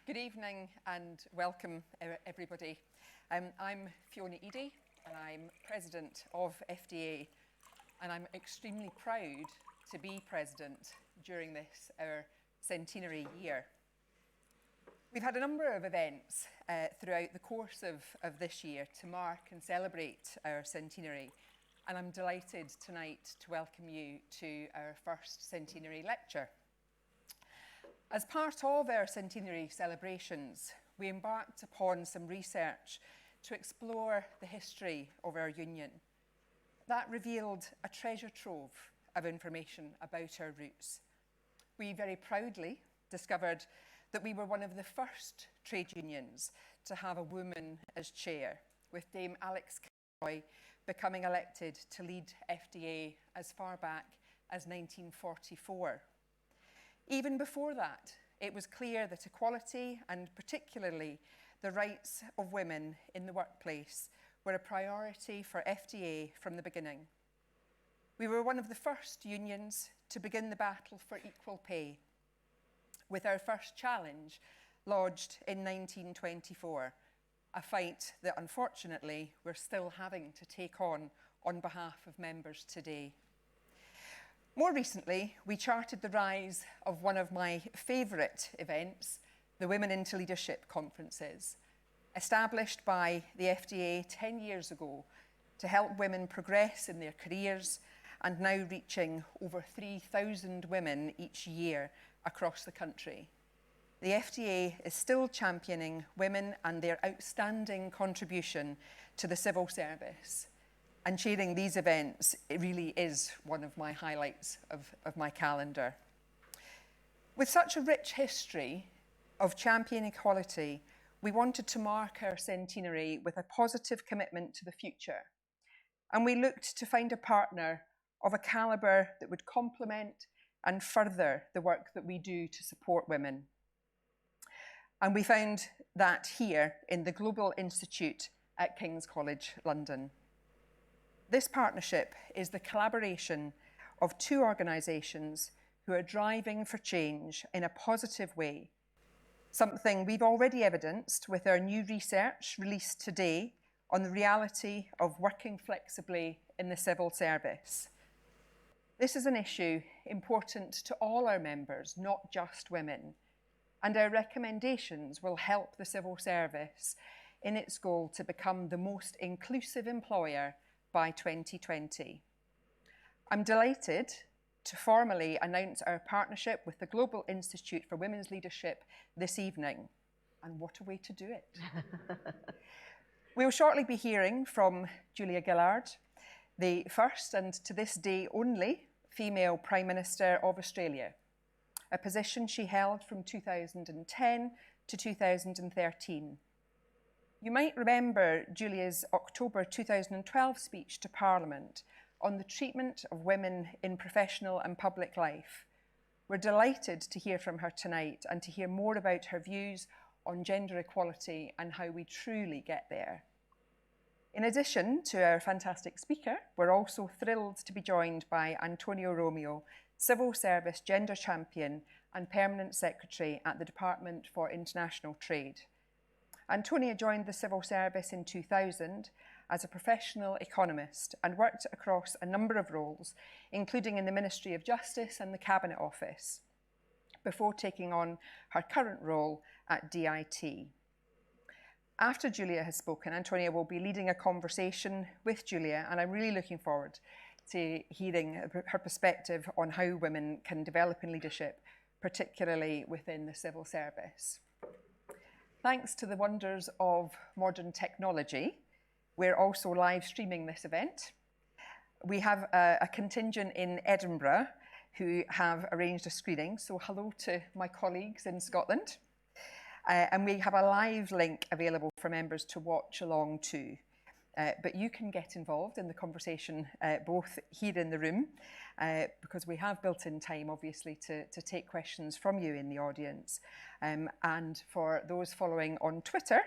Good evening and welcome everybody. I'm Fiona Eadie and I'm President of FDA, and I'm extremely proud to be President during this, our centenary year. We've had a number of events throughout the course of this year to mark and celebrate our centenary, and I'm delighted tonight to welcome you to our first centenary lecture. As part of our centenary celebrations, we embarked upon some research to explore the history of our union. That revealed a treasure trove of information about our roots. We very proudly discovered that we were one of the first trade unions to have a woman as chair, with Dame Alex Kilroy becoming elected to lead FDA as far back as 1944. Even before that, it was clear that equality, and particularly the rights of women in the workplace, were a priority for FDA from the beginning. We were one of the first unions to begin the battle for equal pay, with our first challenge lodged in 1924, a fight that unfortunately we're still having to take on behalf of members today. More recently, we charted the rise of one of my favourite events, the Women into Leadership conferences, established by the FDA 10 years ago to help women progress in their careers, and now reaching over 3,000 women each year across the country. The FDA is still championing women and their outstanding contribution to the civil service. And chairing these events, it really is one of my highlights of my calendar. With such a rich history of championing equality, we wanted to mark our centenary with a positive commitment to the future. And we looked to find a partner of a calibre that would complement and further the work that we do to support women. And we found that here in the Global Institute at King's College London. This partnership is the collaboration of two organisations who are driving for change in a positive way, something we've already evidenced with our new research released today on the reality of working flexibly in the civil service. This is an issue important to all our members, not just women, and our recommendations will help the civil service in its goal to become the most inclusive employer by 2020. I'm delighted to formally announce our partnership with the Global Institute for Women's Leadership this evening. And what a way to do it. We'll shortly be hearing from Julia Gillard, the first and to this day only female Prime Minister of Australia, a position she held from 2010 to 2013. You might remember Julia's October 2012 speech to Parliament on the treatment of women in professional and public life. We're delighted to hear from her tonight and to hear more about her views on gender equality and how we truly get there. In addition to our fantastic speaker, we're also thrilled to be joined by Antonio Romeo, Civil Service Gender Champion and Permanent Secretary at the Department for International Trade. Antonia joined the civil service in 2000 as a professional economist and worked across a number of roles, including in the Ministry of Justice and the Cabinet Office, before taking on her current role at DIT. After Julia has spoken, Antonia will be leading a conversation with Julia, and I'm really looking forward to hearing her perspective on how women can develop in leadership, particularly within the civil service. Thanks to the wonders of modern technology, we're also live streaming this event. We have a contingent in Edinburgh who have arranged a screening, so hello to my colleagues in Scotland. And we have a live link available for members to watch along to. But you can get involved in the conversation both here in the room, because we have built-in time, obviously, to take questions from you in the audience. And for those following on Twitter,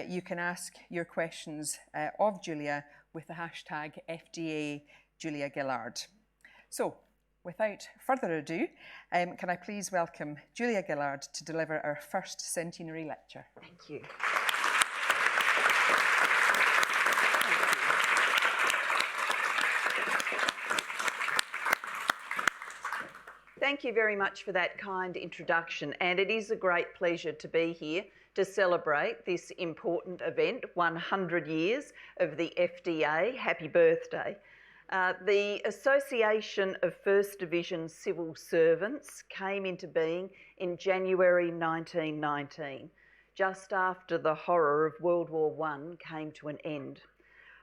you can ask your questions of Julia with the hashtag FDA Julia Gillard. So Without further ado, can I please welcome Julia Gillard to deliver our first Centenary lecture. Thank you. Thank you very much for that kind introduction, and it is a great pleasure to be here to celebrate this important event, 100 years of the FDA. Happy birthday. The Association of First Division Civil Servants came into being in January 1919, just after the horror of World War I came to an end.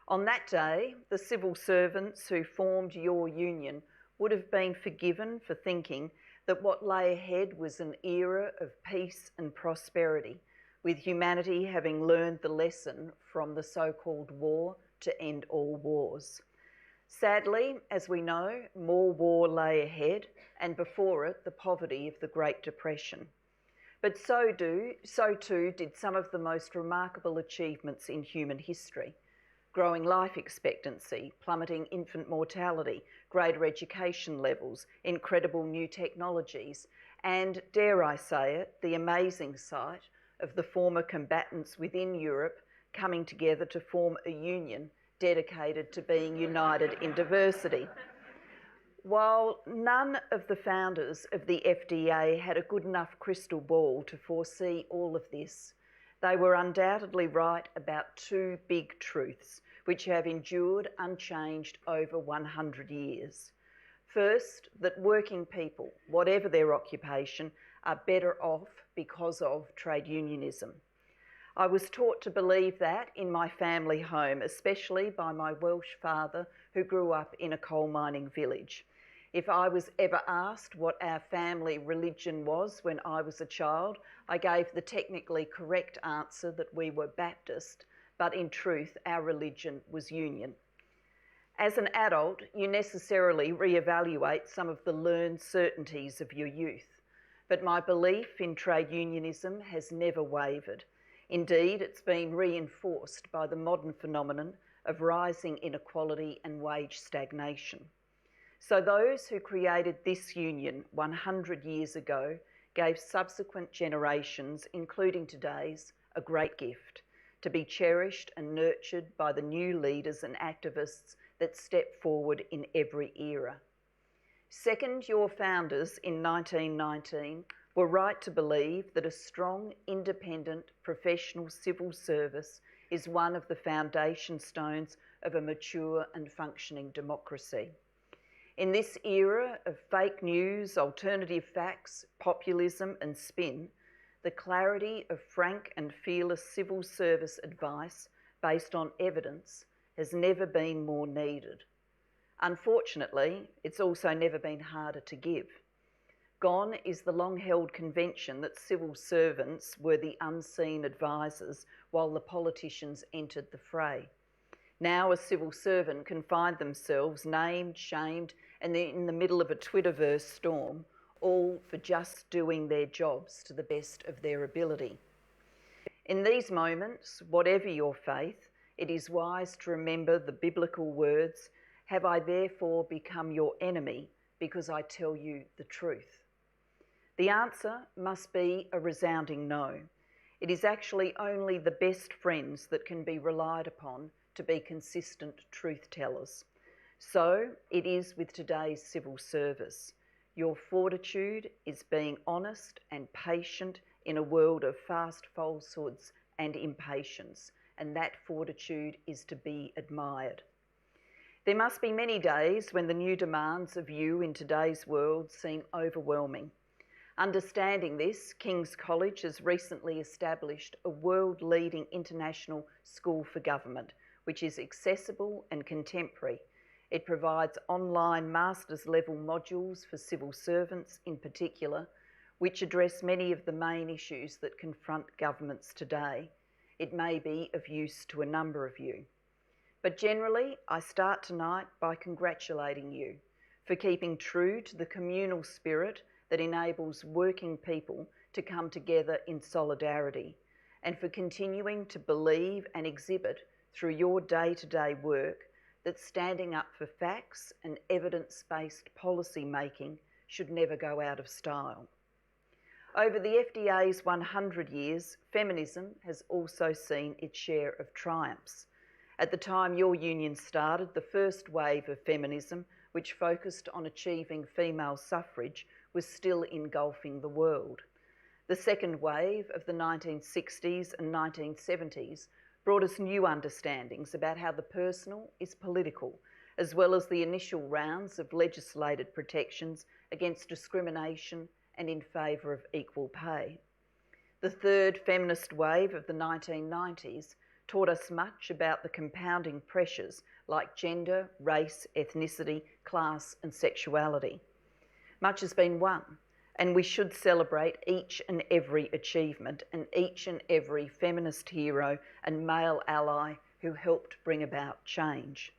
On that day, the civil servants who formed your union would have been forgiven for thinking that what lay ahead was an era of peace and prosperity, with humanity having learned the lesson from the so-called war to end all wars. Sadly, as we know, more war lay ahead, and before it, the poverty of the Great Depression. But so too did some of the most remarkable achievements in human history. Growing life expectancy, plummeting infant mortality, greater education levels, incredible new technologies, and, dare I say it, the amazing sight of the former combatants within Europe coming together to form a union dedicated to being united in diversity. While none of the founders of the FDA had a good enough crystal ball to foresee all of this, they were undoubtedly right about two big truths which have endured unchanged over 100 years. First, that working people, whatever their occupation, are better off because of trade unionism. I was taught to believe that in my family home, especially by my Welsh father who grew up in a coal mining village. If I was ever asked what our family religion was when I was a child, I gave the technically correct answer that we were Baptist, but in truth our religion was Union. As an adult, you necessarily reevaluate some of the learned certainties of your youth, but my belief in trade unionism has never wavered. Indeed, it's been reinforced by the modern phenomenon of rising inequality and wage stagnation. So those who created this union 100 years ago gave subsequent generations, including today's, a great gift, to be cherished and nurtured by the new leaders and activists that step forward in every era. Second, your founders in 1919 were right to believe that a strong, independent, professional civil service is one of the foundation stones of a mature and functioning democracy. In this era of fake news, alternative facts, populism and spin, the clarity of frank and fearless civil service advice based on evidence has never been more needed. Unfortunately, it's also never been harder to give. Gone is the long-held convention that civil servants were the unseen advisors while the politicians entered the fray. Now a civil servant can find themselves named, shamed, and in the middle of a Twitterverse storm, all for just doing their jobs to the best of their ability. In these moments, whatever your faith, it is wise to remember the biblical words, "Have I therefore become your enemy because I tell you the truth?" The answer must be a resounding no. It is actually only the best friends that can be relied upon to be consistent truth tellers. So it is with today's civil service. Your fortitude is being honest and patient in a world of fast falsehoods and impatience, and that fortitude is to be admired. There must be many days when the new demands of you in today's world seem overwhelming. Understanding this, King's College has recently established a world-leading international school for government, which is accessible and contemporary. It provides online master's level modules for civil servants in particular, which address many of the main issues that confront governments today. It may be of use to a number of you. But generally, I start tonight by congratulating you for keeping true to the communal spirit that enables working people to come together in solidarity, and for continuing to believe and exhibit through your day-to-day work that standing up for facts and evidence-based policy making should never go out of style. Over the FDA's 100 years, feminism has also seen its share of triumphs. At the time your union started, the first wave of feminism, which focused on achieving female suffrage, was still engulfing the world. The second wave of the 1960s and 1970s brought us new understandings about how the personal is political, as well as the initial rounds of legislated protections against discrimination and in favour of equal pay. The third feminist wave of the 1990s taught us much about the compounding pressures like gender, race, ethnicity, class and sexuality. Much has been won, and we should celebrate each and every achievement and each and every feminist hero and male ally who helped bring about change.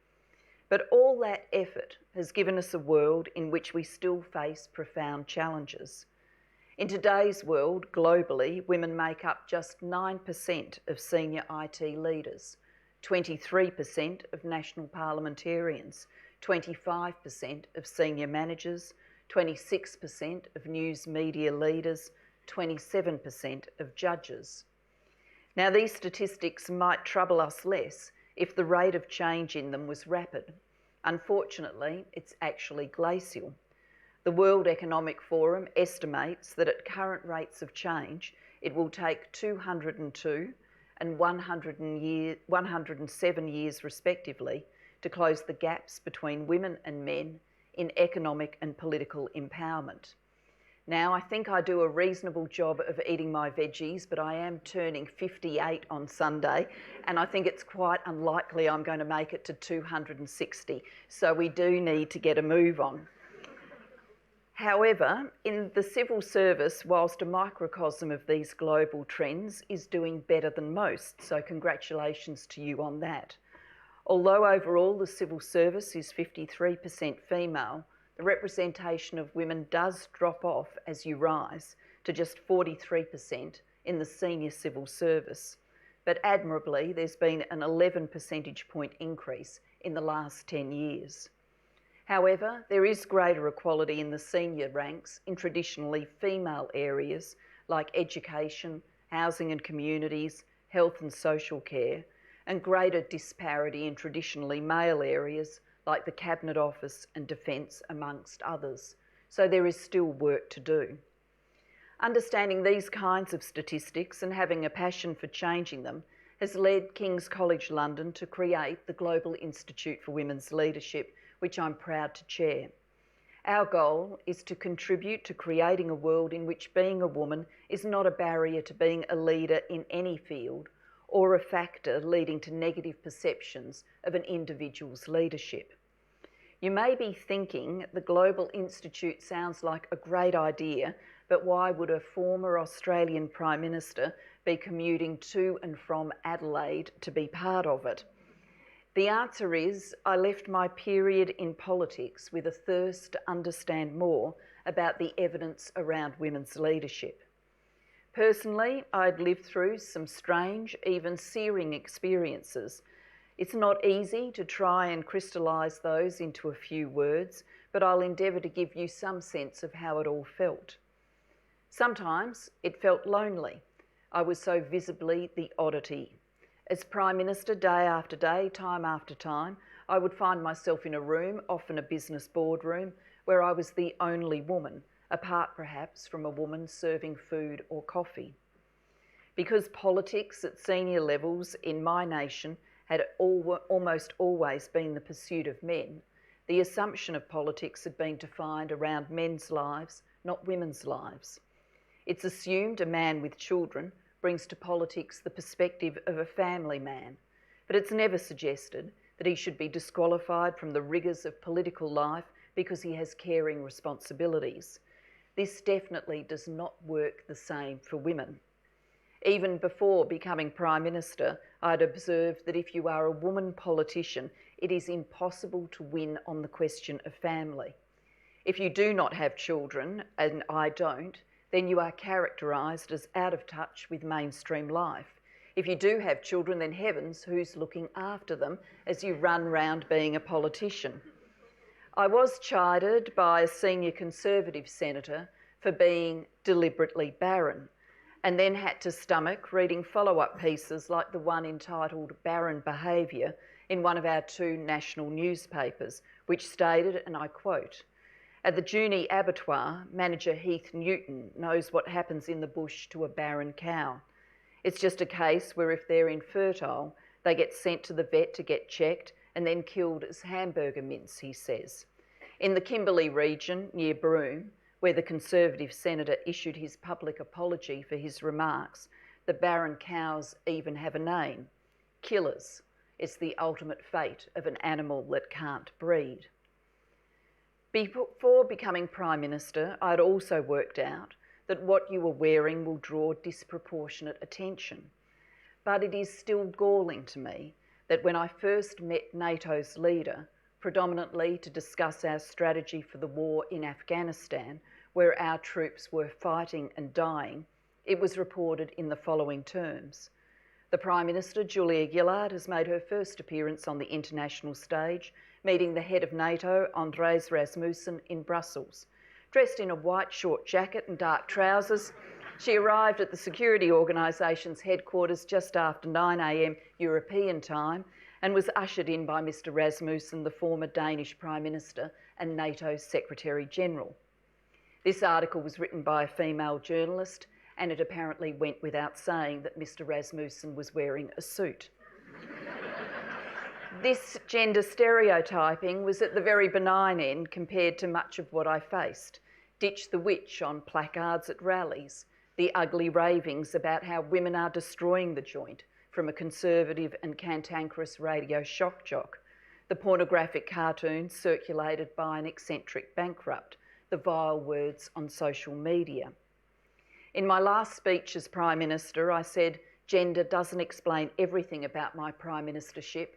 But all that effort has given us a world in which we still face profound challenges. In today's world, globally, women make up just 9% of senior IT leaders, 23% of national parliamentarians, 25% of senior managers, 26% of news media leaders, 27% of judges. Now, these statistics might trouble us less if the rate of change in them was rapid. Unfortunately, it's actually glacial. The World Economic Forum estimates that at current rates of change, it will take 202 and 107 years respectively to close the gaps between women and men in economic and political empowerment. Now, I think I do a reasonable job of eating my veggies, but I am turning 58 on Sunday, and I think it's quite unlikely I'm going to make it to 260, so we do need to get a move on. However, in the civil service, whilst a microcosm of these global trends, is doing better than most, so congratulations to you on that. Although overall the civil service is 53% female, the representation of women does drop off as you rise to just 43% in the senior civil service. But admirably, there's been an 11 percentage point increase in the last 10 years. However, there is greater equality in the senior ranks in traditionally female areas like education, housing and communities, health and social care, and greater disparity in traditionally male areas like the Cabinet Office and Defence, amongst others. So there is still work to do. Understanding these kinds of statistics and having a passion for changing them has led King's College London to create the Global Institute for Women's Leadership, which I'm proud to chair. Our goal is to contribute to creating a world in which being a woman is not a barrier to being a leader in any field or a factor leading to negative perceptions of an individual's leadership. You may be thinking the Global Institute sounds like a great idea, but why would a former Australian Prime Minister be commuting to and from Adelaide to be part of it? The answer is, I left my period in politics with a thirst to understand more about the evidence around women's leadership. Personally, I'd lived through some strange, even searing experiences. It's not easy to try and crystallise those into a few words, but I'll endeavour to give you some sense of how it all felt. Sometimes it felt lonely. I was so visibly the oddity. As Prime Minister, day after day, time after time, I would find myself in a room, often a business boardroom, where I was the only woman, apart perhaps from a woman serving food or coffee. Because politics at senior levels in my nation had almost always been the pursuit of men, the assumption of politics had been defined around men's lives, not women's lives. It's assumed a man with children brings to politics the perspective of a family man, but it's never suggested that he should be disqualified from the rigours of political life because he has caring responsibilities. This definitely does not work the same for women. Even before becoming Prime Minister, I'd observed that if you are a woman politician, it is impossible to win on the question of family. If you do not have children, and I don't, then you are characterised as out of touch with mainstream life. If you do have children, then heavens, who's looking after them as you run round being a politician? I was chided by a senior Conservative senator for being deliberately barren, and then had to stomach reading follow-up pieces like the one entitled Barren Behaviour in one of our 2 national newspapers, which stated, and I quote, "At the Junee abattoir, manager Heath Newton knows what happens in the bush to a barren cow. It's just a case where if they're infertile, they get sent to the vet to get checked and then killed as hamburger mince," he says. In the Kimberley region near Broome, where the Conservative senator issued his public apology for his remarks, the barren cows even have a name: killers. It's the ultimate fate of an animal that can't breed. Before becoming Prime Minister, I'd also worked out that what you were wearing will draw disproportionate attention. But it is still galling to me that when I first met NATO's leader, predominantly to discuss our strategy for the war in Afghanistan, where our troops were fighting and dying, it was reported in the following terms: "The Prime Minister, Julia Gillard, has made her first appearance on the international stage, meeting the head of NATO, Andres Rasmussen, in Brussels. Dressed in a white short jacket and dark trousers, she arrived at the security organisation's headquarters just after 9 a.m. European time and was ushered in by Mr Rasmussen, the former Danish Prime Minister and NATO Secretary-General." This article was written by a female journalist, and it apparently went without saying that Mr Rasmussen was wearing a suit. This gender stereotyping was at the very benign end compared to much of what I faced. Ditch the witch on placards at rallies, the ugly ravings about how women are destroying the joint from a conservative and cantankerous radio shock jock, the pornographic cartoons circulated by an eccentric bankrupt, the vile words on social media. In my last speech as Prime Minister, I said, "Gender doesn't explain everything about my Prime Ministership.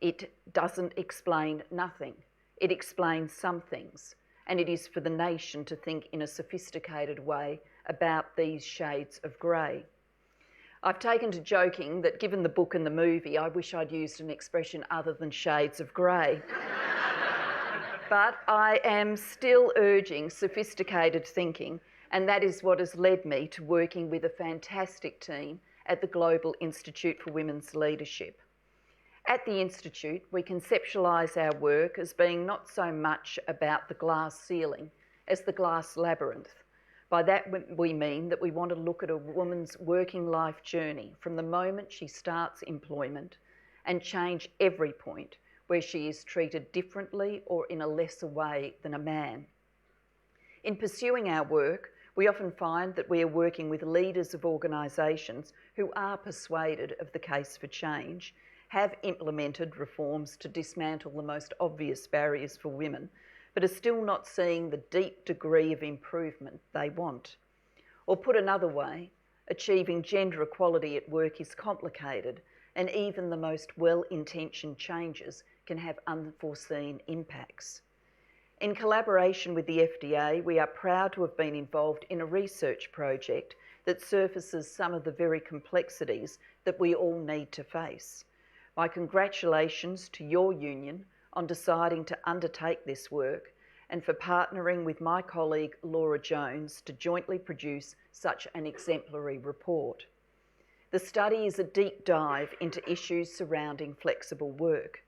It doesn't explain nothing. It explains some things, and it is for the nation to think in a sophisticated way about these shades of grey." I've taken to joking that given the book and the movie, I wish I'd used an expression other than shades of grey. But I am still urging sophisticated thinking, and that is what has led me to working with a fantastic team at the Global Institute for Women's Leadership. At the Institute, we conceptualise our work as being not so much about the glass ceiling as the glass labyrinth. By that we mean that we want to look at a woman's working life journey from the moment she starts employment and change every point where she is treated differently or in a lesser way than a man. In pursuing our work, we often find that we are working with leaders of organisations who are persuaded of the case for change, have implemented reforms to dismantle the most obvious barriers for women, but are still not seeing the deep degree of improvement they want. Or put another way, achieving gender equality at work is complicated, and even the most well-intentioned changes can have unforeseen impacts. In collaboration with the FDA, we are proud to have been involved in a research project that surfaces some of the very complexities that we all need to face. My congratulations to your union on deciding to undertake this work and for partnering with my colleague Laura Jones to jointly produce such an exemplary report. The study is a deep dive into issues surrounding flexible work.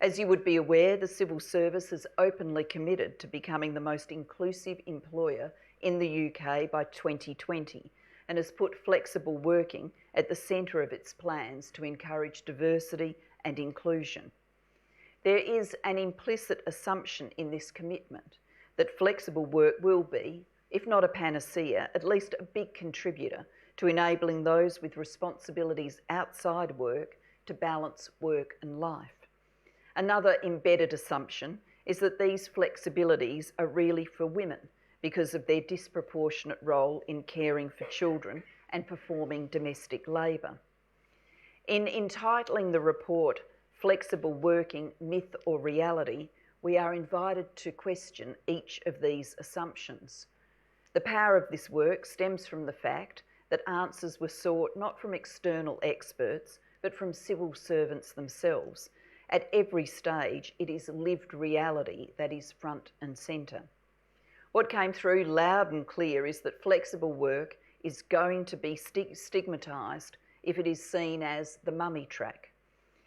As you would be aware, the civil service is openly committed to becoming the most inclusive employer in the UK by 2020 and has put flexible working at the centre of its plans to encourage diversity and inclusion. There is an implicit assumption in this commitment that flexible work will be, if not a panacea, at least a big contributor to enabling those with responsibilities outside work to balance work and life. Another embedded assumption is that these flexibilities are really for women because of their disproportionate role in caring for children and performing domestic labour. In entitling the report Flexible Working, Myth or Reality, we are invited to question each of these assumptions. The power of this work stems from the fact that answers were sought not from external experts, but from civil servants themselves. At every stage, it is lived reality that is front and centre. What came through loud and clear is that flexible work is going to be stigmatised if it is seen as the mummy track.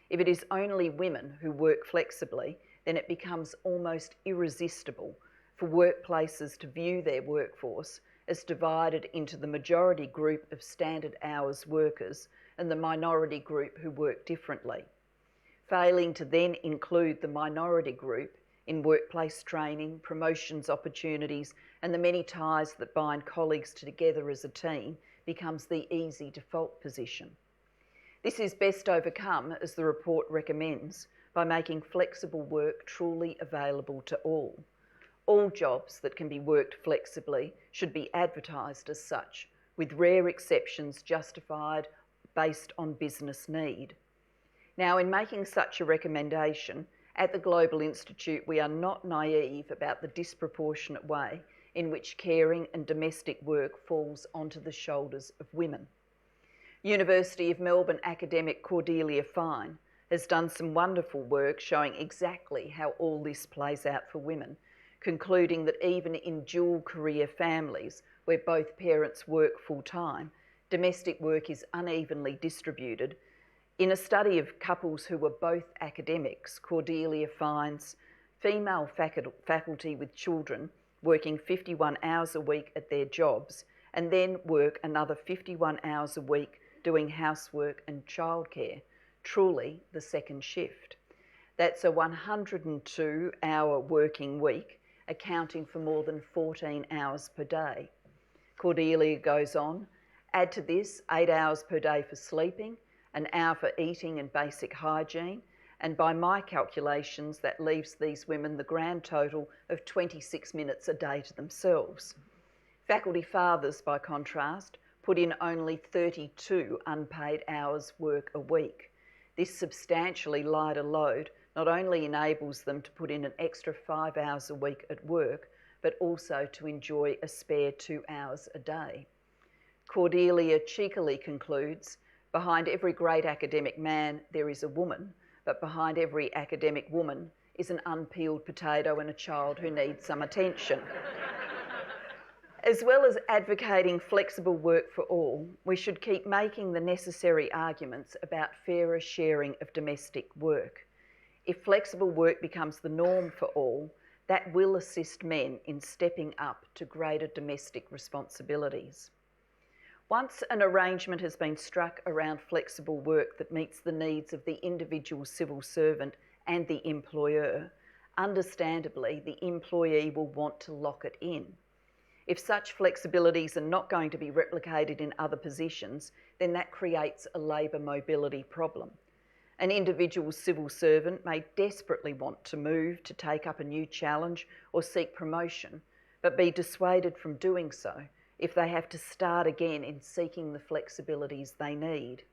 If it is only women who work flexibly, then it becomes almost irresistible for workplaces to view their workforce as divided into the majority group of standard hours workers and the minority group who work differently. Failing to then include the minority group in workplace training, promotions opportunities, and the many ties that bind colleagues together as a team becomes the easy default position. This is best overcome, as the report recommends, by making flexible work truly available to all. All jobs that can be worked flexibly should be advertised as such, with rare exceptions justified based on business need. Now, in making such a recommendation, at the Global Institute, we are not naive about the disproportionate way in which caring and domestic work falls onto the shoulders of women. University of Melbourne academic Cordelia Fine has done some wonderful work showing exactly how all this plays out for women, concluding that even in dual career families where both parents work full-time, domestic work is unevenly distributed. In a study of couples who were both academics, Cordelia finds female faculty with children working 51 hours a week at their jobs and then work another 51 hours a week doing housework and childcare, truly the second shift. That's a 102-hour working week, accounting for more than 14 hours per day. Cordelia goes on, add to this 8 hours per day for sleeping, an hour for eating and basic hygiene, and by my calculations, that leaves these women the grand total of 26 minutes a day to themselves. Faculty fathers, by contrast, put in only 32 unpaid hours work a week. This substantially lighter load not only enables them to put in an extra 5 hours a week at work, but also to enjoy a spare 2 hours a day. Cordelia cheekily concludes, behind every great academic man, there is a woman, but behind every academic woman is an unpeeled potato and a child who needs some attention. As well as advocating flexible work for all, we should keep making the necessary arguments about fairer sharing of domestic work. If flexible work becomes the norm for all, that will assist men in stepping up to greater domestic responsibilities. Once an arrangement has been struck around flexible work that meets the needs of the individual civil servant and the employer, understandably, the employee will want to lock it in. If such flexibilities are not going to be replicated in other positions, then that creates a labour mobility problem. An individual civil servant may desperately want to move to take up a new challenge or seek promotion, but be dissuaded from doing so if they have to start again in seeking the flexibilities they need.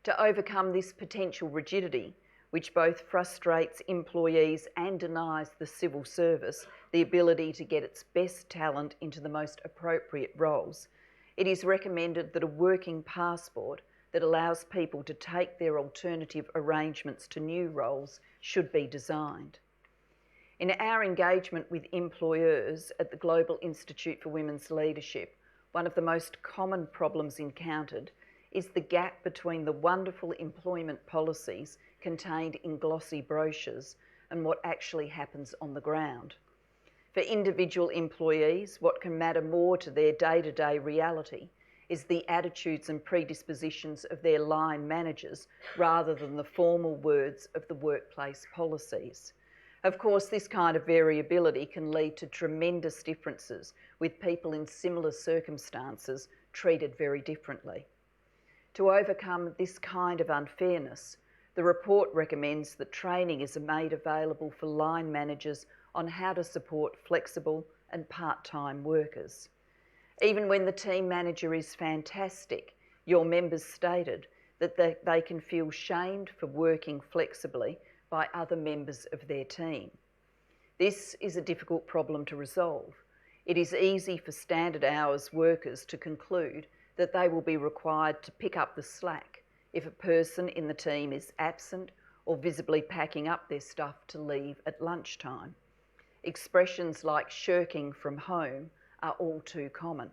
To overcome this potential rigidity, which both frustrates employees and denies the civil service the ability to get its best talent into the most appropriate roles, it is recommended that a working passport that allows people to take their alternative arrangements to new roles should be designed. In our engagement with employers at the Global Institute for Women's Leadership, one of the most common problems encountered is the gap between the wonderful employment policies contained in glossy brochures and what actually happens on the ground. For individual employees, what can matter more to their day-to-day reality is the attitudes and predispositions of their line managers rather than the formal words of the workplace policies. Of course, this kind of variability can lead to tremendous differences, with people in similar circumstances treated very differently. To overcome this kind of unfairness, the report recommends that training is made available for line managers on how to support flexible and part-time workers. Even when the team manager is fantastic, your members stated that they can feel shamed for working flexibly by other members of their team. This is a difficult problem to resolve. It is easy for standard hours workers to conclude that they will be required to pick up the slack if a person in the team is absent or visibly packing up their stuff to leave at lunchtime. Expressions like shirking from home are all too common.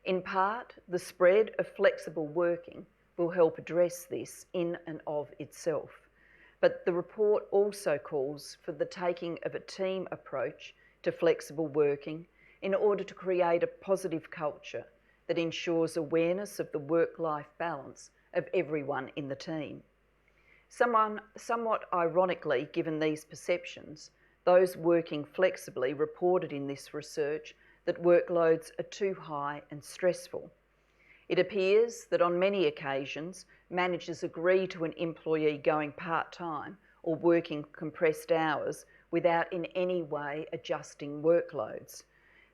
In part, the spread of flexible working will help address this in and of itself. But the report also calls for the taking of a team approach to flexible working in order to create a positive culture that ensures awareness of the work-life balance of everyone in the team. Somewhat ironically, given these perceptions, those working flexibly reported in this research that workloads are too high and stressful. It appears that on many occasions, managers agree to an employee going part-time or working compressed hours without in any way adjusting workloads.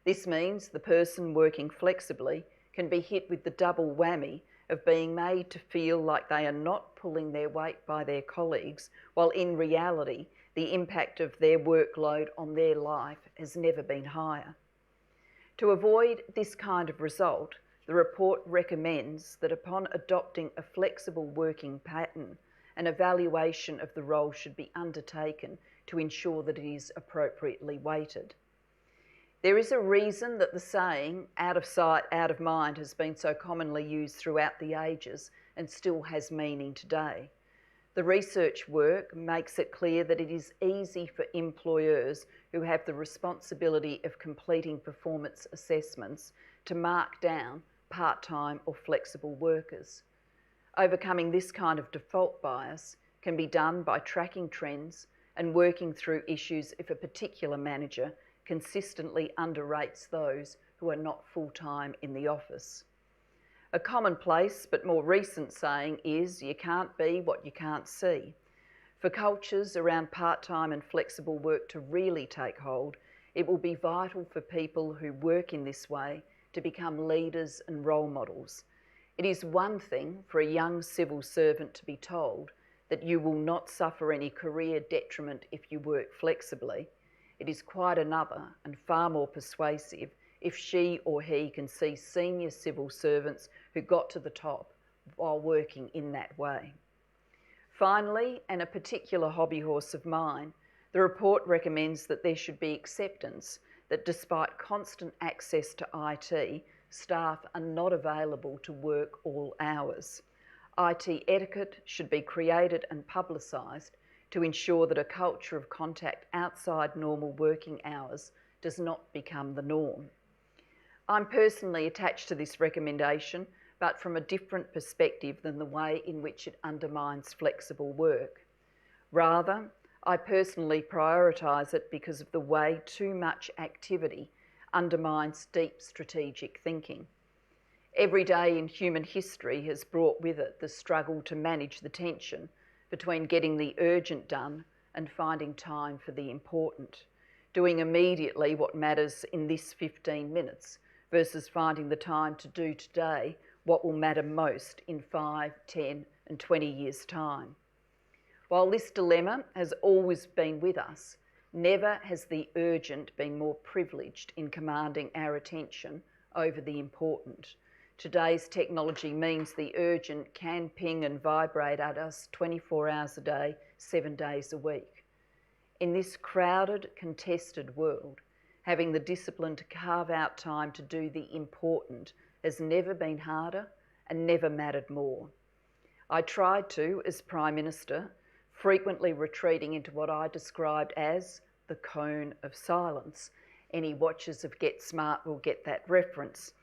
This means the person working flexibly can be hit with the double whammy of being made to feel like they are not pulling their weight by their colleagues, while in reality, the impact of their workload on their life has never been higher. To avoid this kind of result, the report recommends that upon adopting a flexible working pattern, an evaluation of the role should be undertaken to ensure that it is appropriately weighted. There is a reason that the saying, out of sight, out of mind, has been so commonly used throughout the ages and still has meaning today. The research work makes it clear that it is easy for employers who have the responsibility of completing performance assessments to mark down part-time or flexible workers. Overcoming this kind of default bias can be done by tracking trends and working through issues if a particular manager consistently underrates those who are not full-time in the office. A commonplace but more recent saying is, you can't be what you can't see. For cultures around part-time and flexible work to really take hold, it will be vital for people who work in this way to become leaders and role models. It is one thing for a young civil servant to be told that you will not suffer any career detriment if you work flexibly. It is quite another and far more persuasive if she or he can see senior civil servants who got to the top while working in that way. Finally, and a particular hobby horse of mine, the report recommends that there should be acceptance that despite constant access to IT, staff are not available to work all hours. IT etiquette should be created and publicised to ensure that a culture of contact outside normal working hours does not become the norm. I'm personally attached to this recommendation, but from a different perspective than the way in which it undermines flexible work. Rather, I personally prioritise it because of the way too much activity undermines deep strategic thinking. Every day in human history has brought with it the struggle to manage the tension between getting the urgent done and finding time for the important, doing immediately what matters in this 15 minutes versus finding the time to do today what will matter most in 5, 10 and 20 years' time. While this dilemma has always been with us, never has the urgent been more privileged in commanding our attention over the important. Today's technology means the urgent can ping and vibrate at us 24 hours a day, 7 days a week. In this crowded, contested world, having the discipline to carve out time to do the important has never been harder and never mattered more. I tried to, as Prime Minister, frequently retreating into what I described as the cone of silence. Any watchers of Get Smart will get that reference.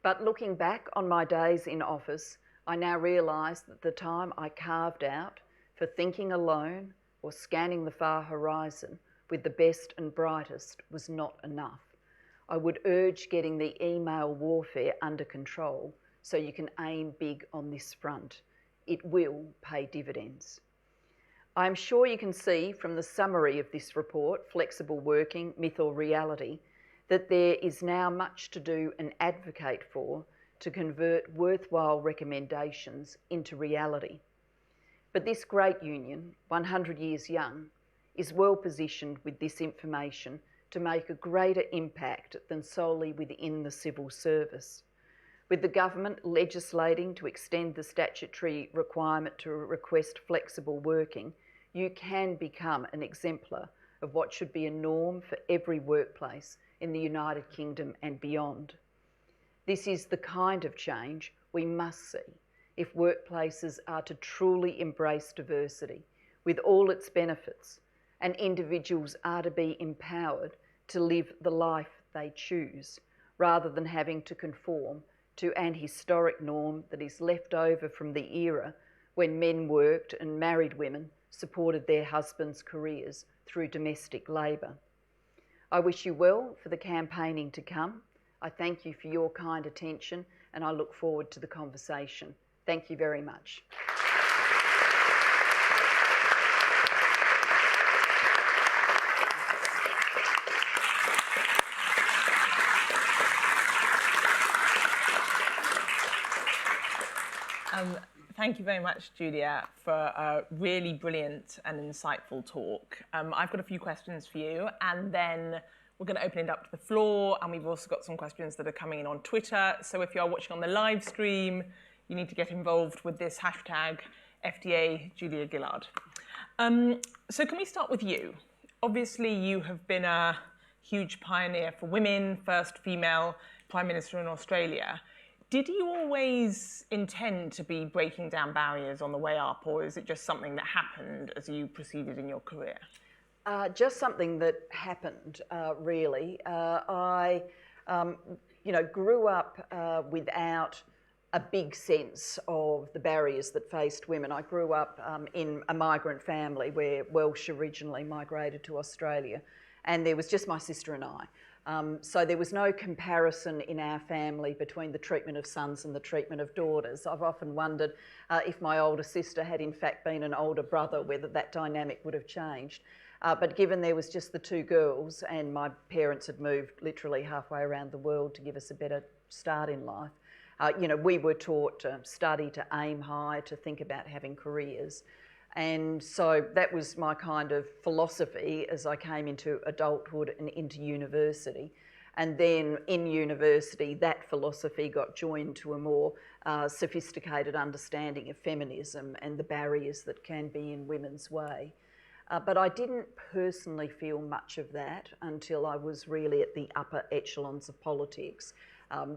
But looking back on my days in office, I now realise that the time I carved out for thinking alone or scanning the far horizon with the best and brightest was not enough. I would urge getting the email warfare under control so you can aim big on this front. It will pay dividends. I am sure you can see from the summary of this report, Flexible Working, Myth or Reality, that there is now much to do and advocate for to convert worthwhile recommendations into reality. But this great union, 100 years young, is well positioned with this information to make a greater impact than solely within the civil service. with the government legislating to extend the statutory requirement to request flexible working, you can become an exemplar of what should be a norm for every workplace in the United Kingdom and beyond. This is the kind of change we must see if workplaces are to truly embrace diversity with all its benefits, and individuals are to be empowered to live the life they choose, rather than having to conform to an historic norm that is left over from the era when men worked and married women supported their husbands' careers through domestic labour. I wish you well for the campaigning to come. I thank you for your kind attention, and I look forward to the conversation. Thank you very much. Thank you very much, Julia, for a really brilliant and insightful talk. I've got a few questions for you, and then we're going to open it up to the floor, and we've also got some questions that are coming in on Twitter. So if you are watching on the live stream, you need to get involved with this hashtag FDA Julia Gillard. So can we start with you? Obviously, you have been a huge pioneer for women, first female Prime Minister in Australia. Did you always intend to be breaking down barriers on the way up, or is it just something that happened as you proceeded in your career? Just something that happened, really. I, grew up without a big sense of the barriers that faced women. I grew up in a migrant family where Welsh originally migrated to Australia, and there was just my sister and I. So there was no comparison in our family between the treatment of sons and the treatment of daughters. I've often wondered if my older sister had in fact been an older brother, whether that dynamic would have changed. But given there was just the two girls and my parents had moved literally halfway around the world to give us a better start in life, we were taught to study, to aim high, to think about having careers. And so that was my kind of philosophy as I came into adulthood and into university. And then in university, that philosophy got joined to a more sophisticated understanding of feminism and the barriers that can be in women's way. But I didn't personally feel much of that until I was really at the upper echelons of politics,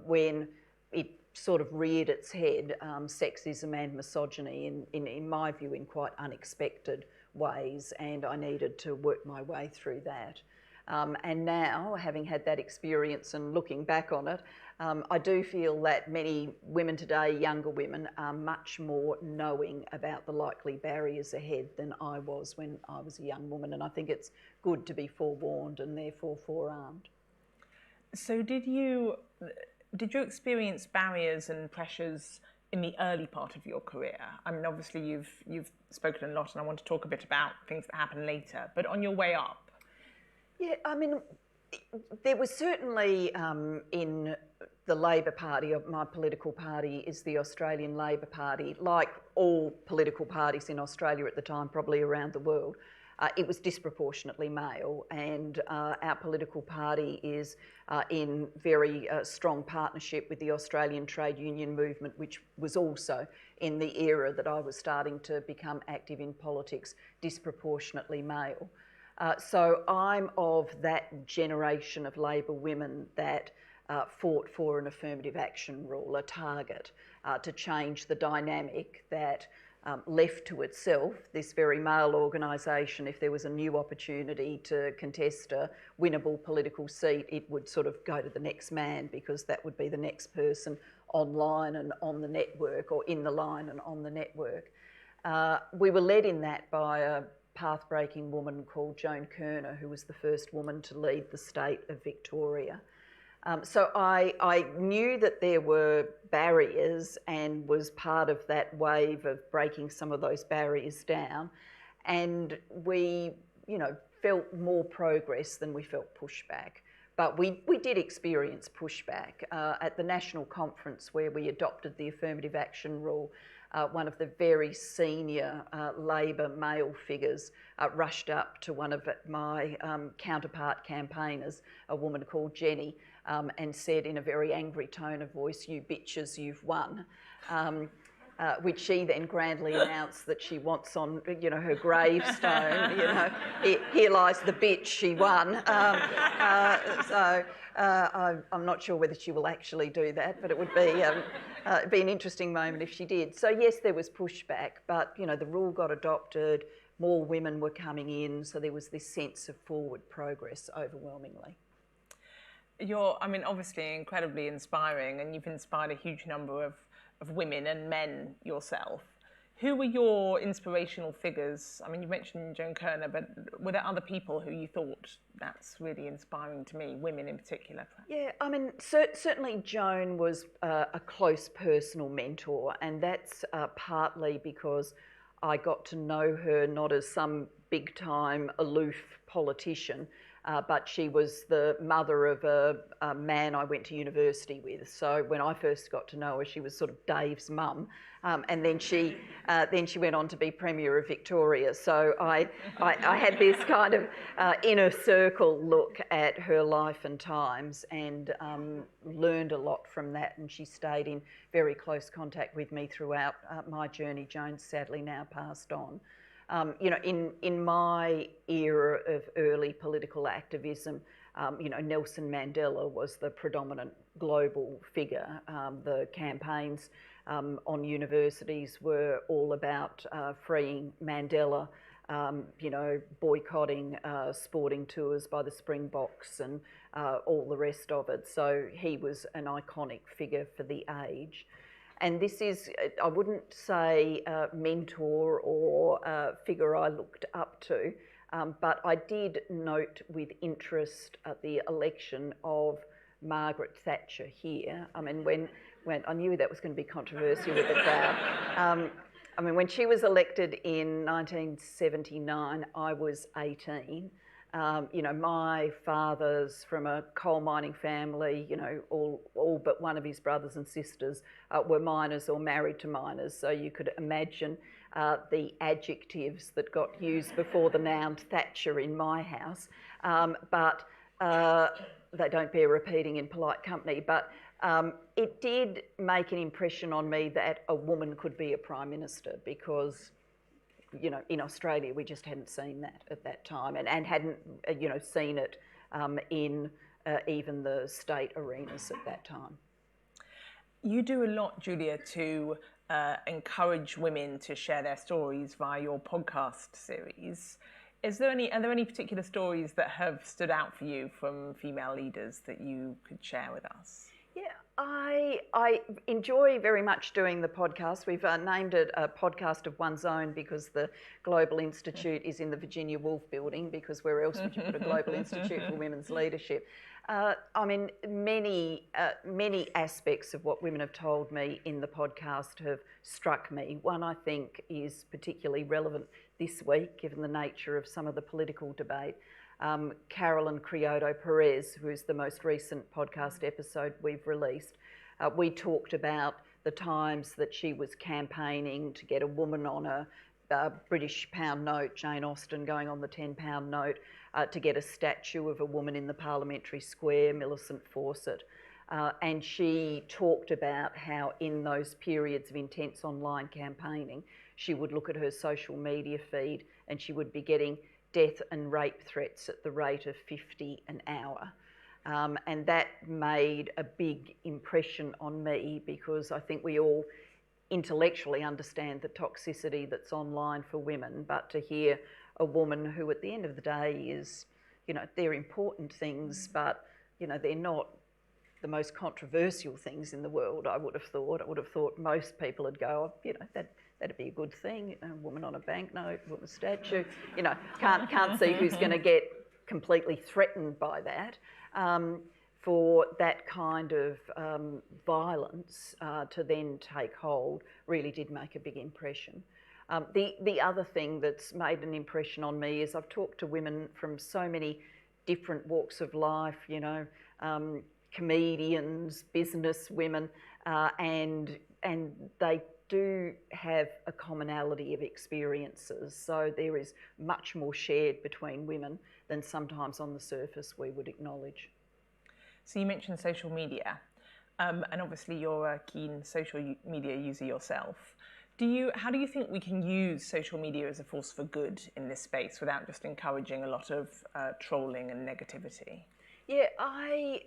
when it sort of reared its head, sexism and misogyny, in my view, in quite unexpected ways, and I needed to work my way through that. And now, having had that experience and looking back on it, I do feel that many women today, younger women, are much more knowing about the likely barriers ahead than I was when I was a young woman, and I think it's good to be forewarned and therefore forearmed. So did you experience barriers and pressures in the early part of your career? I mean, obviously you've spoken a lot, and I want to talk a bit about things that happen later, but on your way up? Yeah, I mean, there was certainly in the Labor Party, my political party is the Australian Labor Party, like all political parties in Australia at the time, probably around the world, it was disproportionately male, and our political party is in very strong partnership with the Australian trade union movement, which was also in the era that I was starting to become active in politics, disproportionately male. So I'm of that generation of Labor women that fought for an affirmative action rule, a target, to change the dynamic that left to itself this very male organisation. If there was a new opportunity to contest a winnable political seat, it would sort of go to the next man, because that would be the next person online and on the network, or in the line and on the network. We were led in that by a path-breaking woman called Joan Kirner, who was the first woman to lead the state of Victoria. So I knew that there were barriers and was part of that wave of breaking some of those barriers down. And we, felt more progress than we felt pushback. But we did experience pushback. At the national conference where we adopted the affirmative action rule, one of the very senior Labor male figures rushed up to one of my counterpart campaigners, a woman called Jenny, and said in a very angry tone of voice, "You bitches, you've won." Which she then grandly announced that she wants on, her gravestone. Here lies the bitch, she won. I'm not sure whether she will actually do that, but it would be an interesting moment if she did. So yes, there was pushback, but the rule got adopted. More women were coming in, so there was this sense of forward progress overwhelmingly. You're, obviously incredibly inspiring, and you've inspired a huge number of women and men yourself. Who were your inspirational figures? You mentioned Joan Kerner, but were there other people who you thought, that's really inspiring to me, women in particular? Yeah, certainly Joan was a close personal mentor, and that's partly because I got to know her not as some big-time aloof politician, but she was the mother of a man I went to university with. So when I first got to know her, she was sort of Dave's mum, and then she went on to be Premier of Victoria. So I had this kind of inner circle look at her life and times, and learned a lot from that. And she stayed in very close contact with me throughout my journey. Joan's sadly now passed on. In my era of early political activism, Nelson Mandela was the predominant global figure. The campaigns on universities were all about freeing Mandela, boycotting sporting tours by the Springboks and all the rest of it. So he was an iconic figure for the age. And this is, I wouldn't say a mentor or a figure I looked up to, but I did note with interest the election of Margaret Thatcher here. When I knew that was going to be controversial with the crowd. When she was elected in 1979, I was 18. My father's from a coal mining family, all but one of his brothers and sisters were miners or married to miners. So you could imagine the adjectives that got used before the noun Thatcher in my house. But they don't bear repeating in polite company. But it did make an impression on me that a woman could be a Prime Minister, because in Australia, we just hadn't seen that at that time, and hadn't, seen it in even the state arenas at that time. You do a lot, Julia, to encourage women to share their stories via your podcast series. Are there any particular stories that have stood out for you from female leaders that you could share with us? Yeah, I enjoy very much doing the podcast. We've named it a podcast of one's own because the Global Institute is in the Virginia Woolf building, because where else would you put a Global Institute for Women's Leadership? Many aspects of what women have told me in the podcast have struck me. One, I think, is particularly relevant this week, given the nature of some of the political debate. Carolyn Criotto Perez, who's the most recent podcast episode we've released, we talked about the times that she was campaigning to get a woman on a British pound note, Jane Austen going on the £10 note, to get a statue of a woman in the Parliamentary Square, Millicent Fawcett. And she talked about how in those periods of intense online campaigning, she would look at her social media feed and she would be getting death and rape threats at the rate of 50 an hour. And that made a big impression on me, because I think we all intellectually understand the toxicity that's online for women, but to hear a woman who at the end of the day is, they're important things, but, they're not the most controversial things in the world, I would have thought. I would have thought most people would go, that'd be a good thing, a woman on a banknote, a woman statue. Can't see who's going to get completely threatened by that. For that kind of violence to then take hold really did make a big impression. The other thing that's made an impression on me is I've talked to women from so many different walks of life, comedians, business women, and they do have a commonality of experiences. So there is much more shared between women than sometimes on the surface we would acknowledge. So you mentioned social media, and obviously you're a keen social media user yourself. How do you think we can use social media as a force for good in this space without just encouraging a lot of trolling and negativity? Yeah, I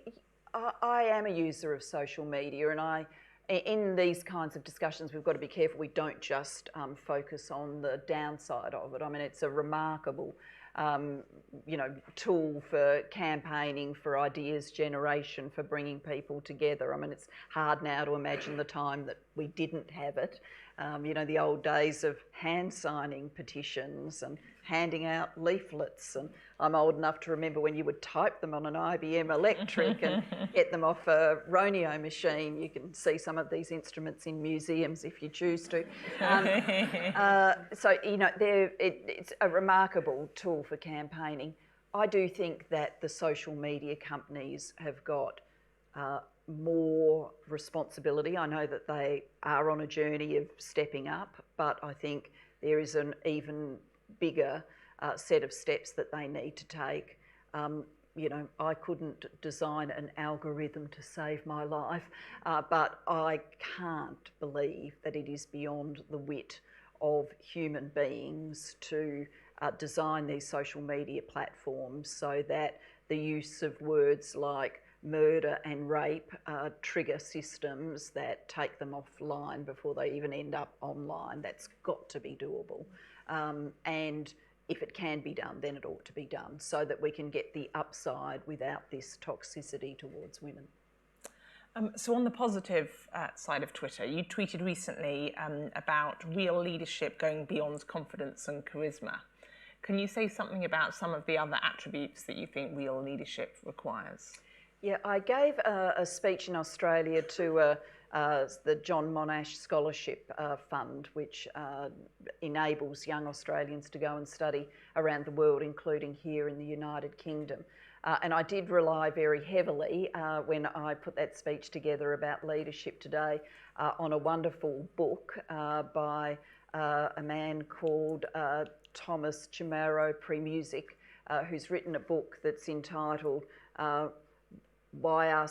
am a user of social media, and in these kinds of discussions, we've got to be careful we don't just focus on the downside of it. I mean, it's a remarkable, tool for campaigning, for ideas generation, for bringing people together. I mean, it's hard now to imagine the time that we didn't have it. The old days of hand signing petitions and handing out leaflets, and I'm old enough to remember when you would type them on an IBM Electric and get them off a Roneo machine. You can see some of these instruments in museums if you choose to. It's a remarkable tool for campaigning. I do think that the social media companies have got more responsibility. I know that they are on a journey of stepping up, but I think there is an even bigger set of steps that they need to take. I couldn't design an algorithm to save my life, but I can't believe that it is beyond the wit of human beings to design these social media platforms so that the use of words like murder and rape trigger systems that take them offline before they even end up online. That's got to be doable. And if it can be done, then it ought to be done so that we can get the upside without this toxicity towards women. So on the positive side of Twitter, you tweeted recently about real leadership going beyond confidence and charisma. Can you say something about some of the other attributes that you think real leadership requires? Yeah, I gave a speech in Australia to the John Monash Scholarship Fund, which enables young Australians to go and study around the world, including here in the United Kingdom. And I did rely very heavily when I put that speech together about leadership today on a wonderful book by a man called Thomas Chamorro Premusic, who's written a book that's entitled why are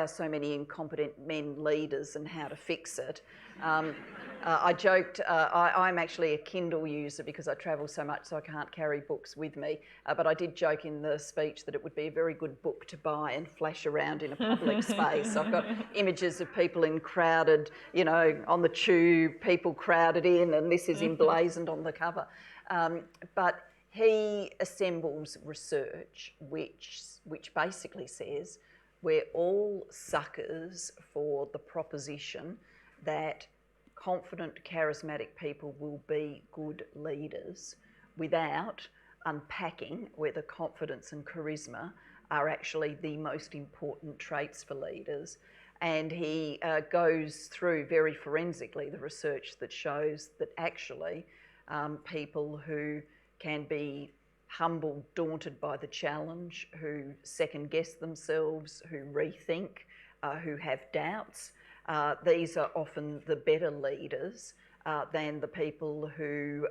so many incompetent men leaders and how to fix it. I joked, I'm actually a Kindle user because I travel so much so I can't carry books with me, but I did joke in the speech that it would be a very good book to buy and flash around in a public space. I've got images of people in crowded, on the tube, people crowded in, and this is emblazoned on the cover. But he assembles research which basically says we're all suckers for the proposition that confident, charismatic people will be good leaders without unpacking whether confidence and charisma are actually the most important traits for leaders. And he goes through very forensically the research that shows that actually people who can be humble, daunted by the challenge, who second guess themselves, who rethink, who have doubts, these are often the better leaders than the people who,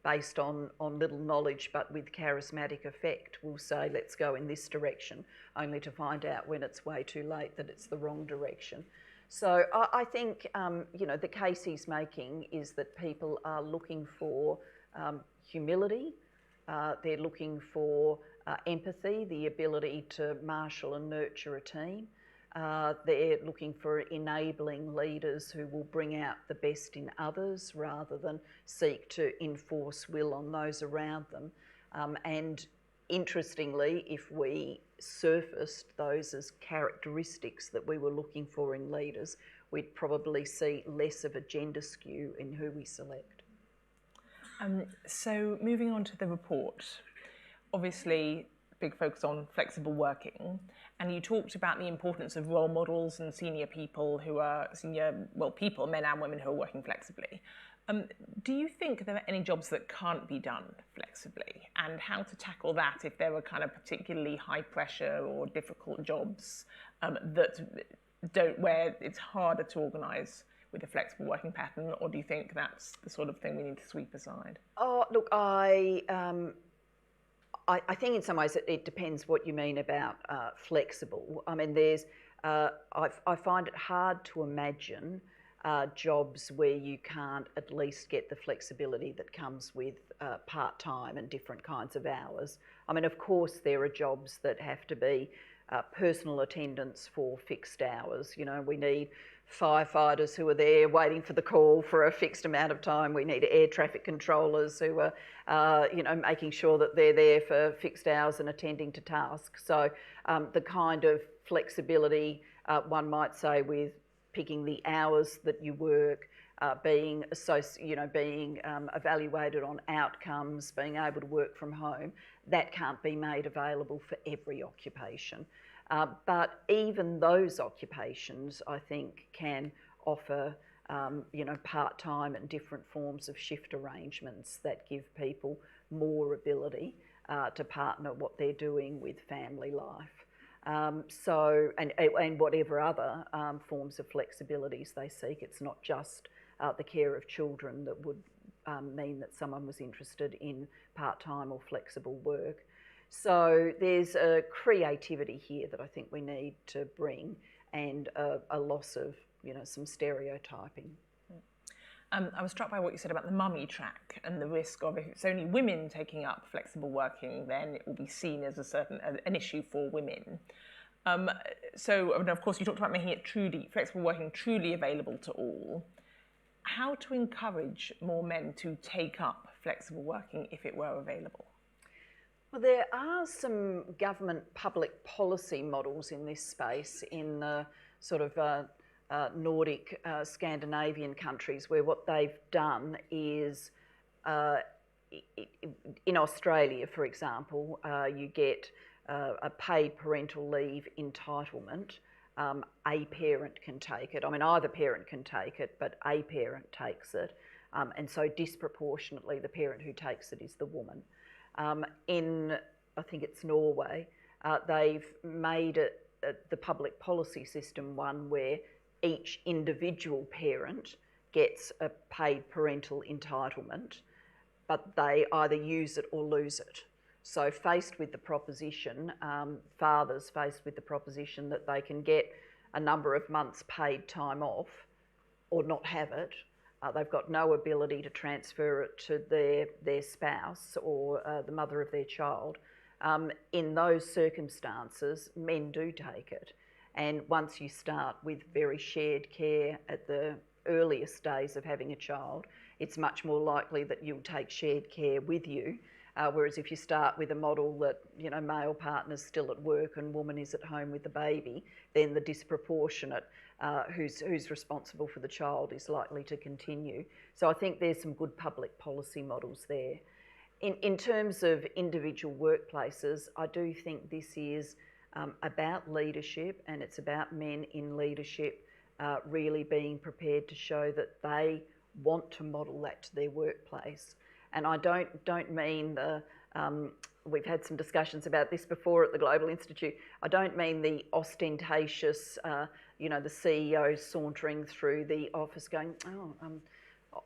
based on little knowledge but with charismatic effect, will say, let's go in this direction, only to find out when it's way too late that it's the wrong direction. So I think, the case he's making is that people are looking for humility, they're looking for empathy, the ability to marshal and nurture a team. They're looking for enabling leaders who will bring out the best in others rather than seek to enforce will on those around them. And interestingly, if we surfaced those as characteristics that we were looking for in leaders, we'd probably see less of a gender skew in who we select. So moving on to the report, obviously big focus on flexible working, and you talked about the importance of role models and senior people who are men and women who are working flexibly. Do you think there are any jobs that can't be done flexibly, and how to tackle that if there are kind of particularly high pressure or difficult jobs where it's harder to organise with a flexible working pattern, or do you think that's the sort of thing we need to sweep aside? Oh, look, I I think in some ways it depends what you mean about flexible. I mean, I find it hard to imagine jobs where you can't at least get the flexibility that comes with part-time and different kinds of hours. I mean, of course, there are jobs that have to be personal attendants for fixed hours. You know, we need firefighters who are there waiting for the call for a fixed amount of time. We need air traffic controllers who are, you know, making sure that they're there for fixed hours and attending to tasks. So the kind of flexibility, one might say, with picking the hours that you work, being evaluated on outcomes, being able to work from home, that can't be made available for every occupation. But even those occupations, I think, can offer part-time and different forms of shift arrangements that give people more ability to partner what they're doing with family life. And whatever other forms of flexibilities they seek. It's not just the care of children that would mean that someone was interested in part-time or flexible work. So there's a creativity here that I think we need to bring, and a loss of, you know, some stereotyping. I was struck by what you said about the mummy track and the risk of, if it's only women taking up flexible working, then it will be seen as an issue for women. So, and of course, you talked about making it flexible working truly available to all. How to encourage more men to take up flexible working if it were available? Well, there are some government public policy models in this space in the sort of Nordic, Scandinavian countries, where what they've done is, in Australia, for example, you get a paid parental leave entitlement. A parent can take it. I mean, either parent can take it, but a parent takes it. And so disproportionately, the parent who takes it is the woman. In, I think it's Norway, they've made it, the public policy system, one where each individual parent gets a paid parental entitlement, but they either use it or lose it. So faced with the proposition, fathers faced with the proposition that they can get a number of months paid time off or not have it, they've got no ability to transfer it to their spouse or the mother of their child. In those circumstances, men do take it. And once you start with very shared care at the earliest days of having a child, it's much more likely that you'll take shared care with you. Whereas if you start with a model that, you know, male partner's still at work and woman is at home with the baby, then the disproportionate who's responsible for the child is likely to continue. So I think there's some good public policy models there. In terms of individual workplaces, I do think this is about leadership, and it's about men in leadership really being prepared to show that they want to model that to their workplace. And I don't mean the, we've had some discussions about this before at the Global Institute, I don't mean the ostentatious, the CEO sauntering through the office going,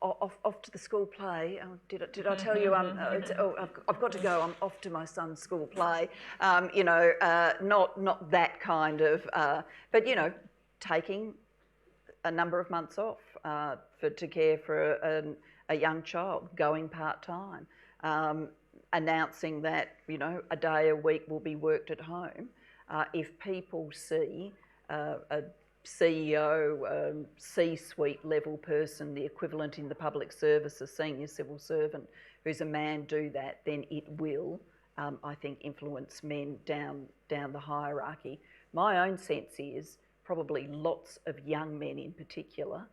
off to the school play. Oh, did I tell you? I've got to go. I'm off to my son's school play. Not that kind of, but taking a number of months off to care for a young child, going part-time, announcing that a day a week will be worked at home. If people see a CEO, C-suite level person, the equivalent in the public service, a senior civil servant who's a man, do that, then it will, I think, influence men down the hierarchy. My own sense is probably lots of young men in particular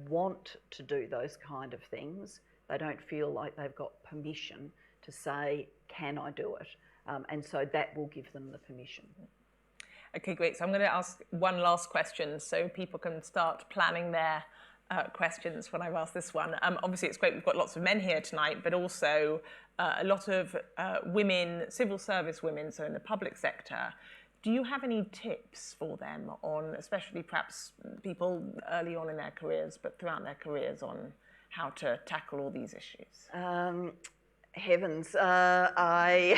want to do those kind of things. They don't feel like they've got permission to say, can I do it? And so that will give them the permission. Okay, great. So I'm going to ask one last question so people can start planning their questions when I've asked this one. Obviously, it's great we've got lots of men here tonight, but also a lot of women, civil service women, so in the public sector. Do you have any tips for them on, especially perhaps people early on in their careers, but throughout their careers, on how to tackle all these issues? heavens, I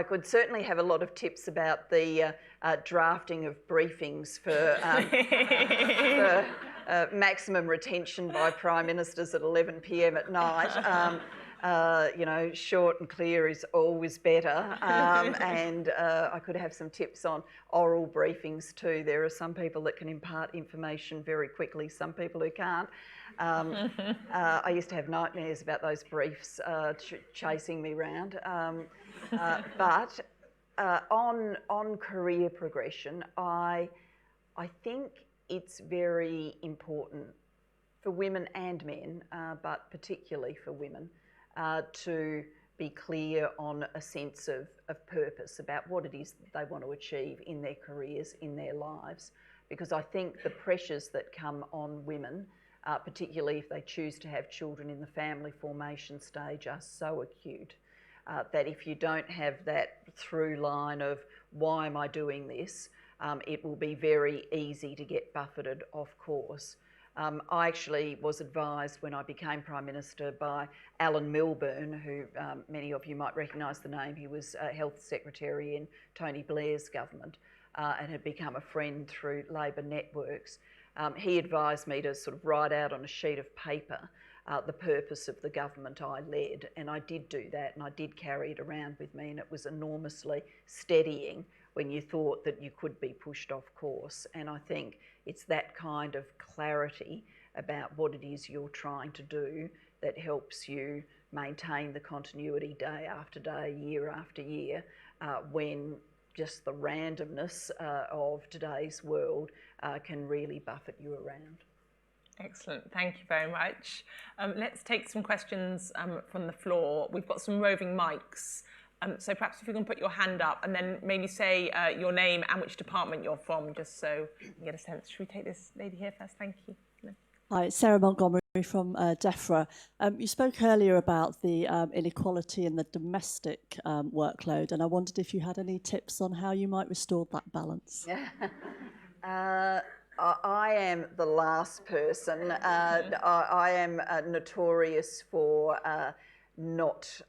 could certainly have a lot of tips about the drafting of briefings for maximum retention by Prime Ministers at 11 p.m. at night. You know, short and clear is always better. And I could have some tips on oral briefings too. There are some people that can impart information very quickly, some people who can't. I used to have nightmares about those briefs chasing me round. But on career progression, I think it's very important for women and men, but particularly for women, to be clear on a sense of purpose about what it is that they want to achieve in their careers, in their lives. Because I think the pressures that come on women, particularly if they choose to have children in the family formation stage, are so acute that if you don't have that through line of why am I doing this, it will be very easy to get buffeted off course. I actually was advised when I became Prime Minister by Alan Milburn, who many of you might recognise the name. He was Health Secretary in Tony Blair's government and had become a friend through Labor networks. He advised me to sort of write out on a sheet of paper the purpose of the government I led, and I did do that, and I did carry it around with me, and it was enormously steadying when you thought that you could be pushed off course. And I think it's that kind of clarity about what it is you're trying to do that helps you maintain the continuity day after day, year after year, when just the randomness of today's world can really buffet you around. Excellent, thank you very much. Let's take some questions from the floor. We've got some roving mics. So perhaps if you can put your hand up and then maybe say your name and which department you're from, just so we can get a sense. Should we take this lady here first? Thank you. Hi, it's Sarah Montgomery from DEFRA. You spoke earlier about the inequality in the domestic workload, and I wondered if you had any tips on how you might restore that balance. I am the last person. I am notorious for not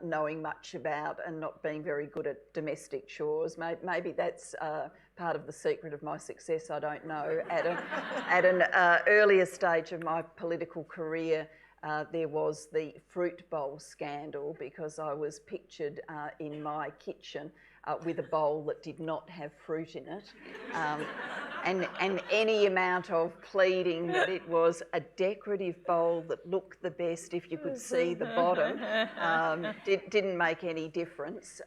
knowing much about and not being very good at domestic chores. Maybe that's part of the secret of my success, I don't know. At an earlier stage of my political career, there was the fruit bowl scandal because I was pictured in my kitchen with a bowl that did not have fruit in it, and any amount of pleading that it was a decorative bowl that looked the best if you could see the bottom didn't make any difference.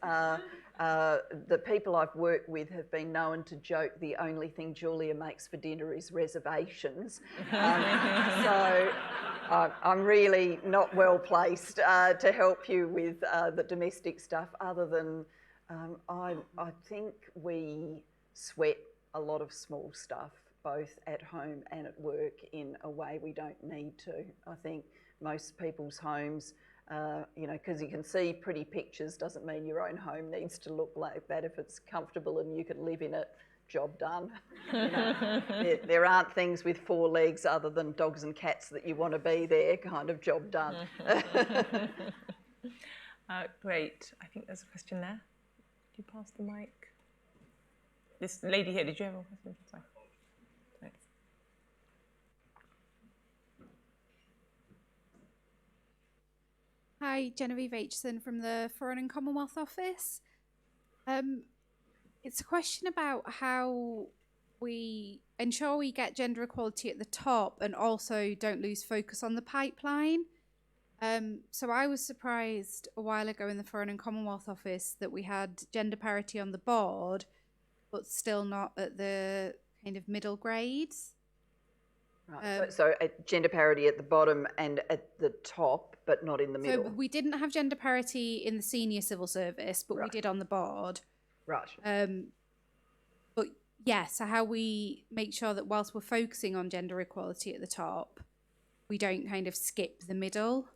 The people I've worked with have been known to joke the only thing Julia makes for dinner is reservations. So I'm really not well placed to help you with the domestic stuff, other than I think we sweat a lot of small stuff, both at home and at work, in a way we don't need to. I think most people's homes, you know, because you can see pretty pictures doesn't mean your own home needs to look like that. If it's comfortable and you can live in it, job done. You know, there aren't things with four legs other than dogs and cats that you want to be there, kind of job done. Great. I think there's a question there. Could you pass the mic? This lady here, did you have a question? Sorry. Thanks. Hi, Genevieve Aitchison from the Foreign and Commonwealth Office. It's a question about how we ensure we get gender equality at the top and also don't lose focus on the pipeline. So I was surprised a while ago in the Foreign and Commonwealth Office that we had gender parity on the board, but still not at the kind of middle grades. Right. So gender parity at the bottom and at the top, but not in the middle. So we didn't have gender parity in the senior civil service, but Right. we did on the board. Right. But yeah, so how we make sure that whilst we're focusing on gender equality at the top, we don't kind of skip the middle,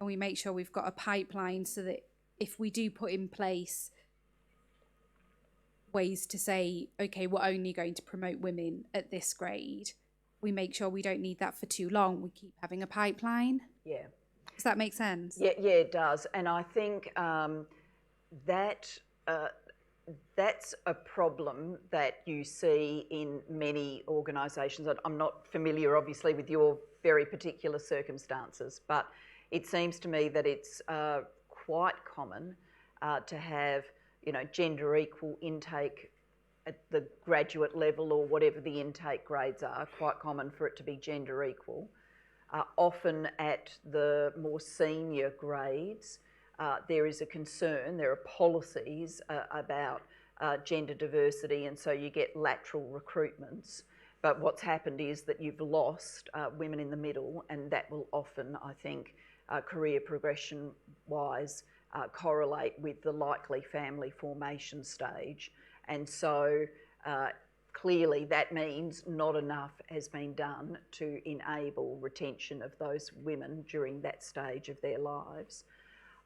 and we make sure we've got a pipeline so that if we do put in place ways to say, okay, we're only going to promote women at this grade, we make sure we don't need that for too long. We keep having a pipeline. Yeah. Does that make sense? Yeah, it does. And I think that that's a problem that you see in many organisations. I'm not familiar, obviously, with your very particular circumstances, but it seems to me that it's quite common to have, gender equal intake at the graduate level or whatever the intake grades are, quite common for it to be gender equal. Often at the more senior grades, there is a concern, there are policies about gender diversity, and so you get lateral recruitments. But what's happened is that you've lost women in the middle, and that will often, I think, career progression-wise, correlate with the likely family formation stage. And so clearly that means not enough has been done to enable retention of those women during that stage of their lives.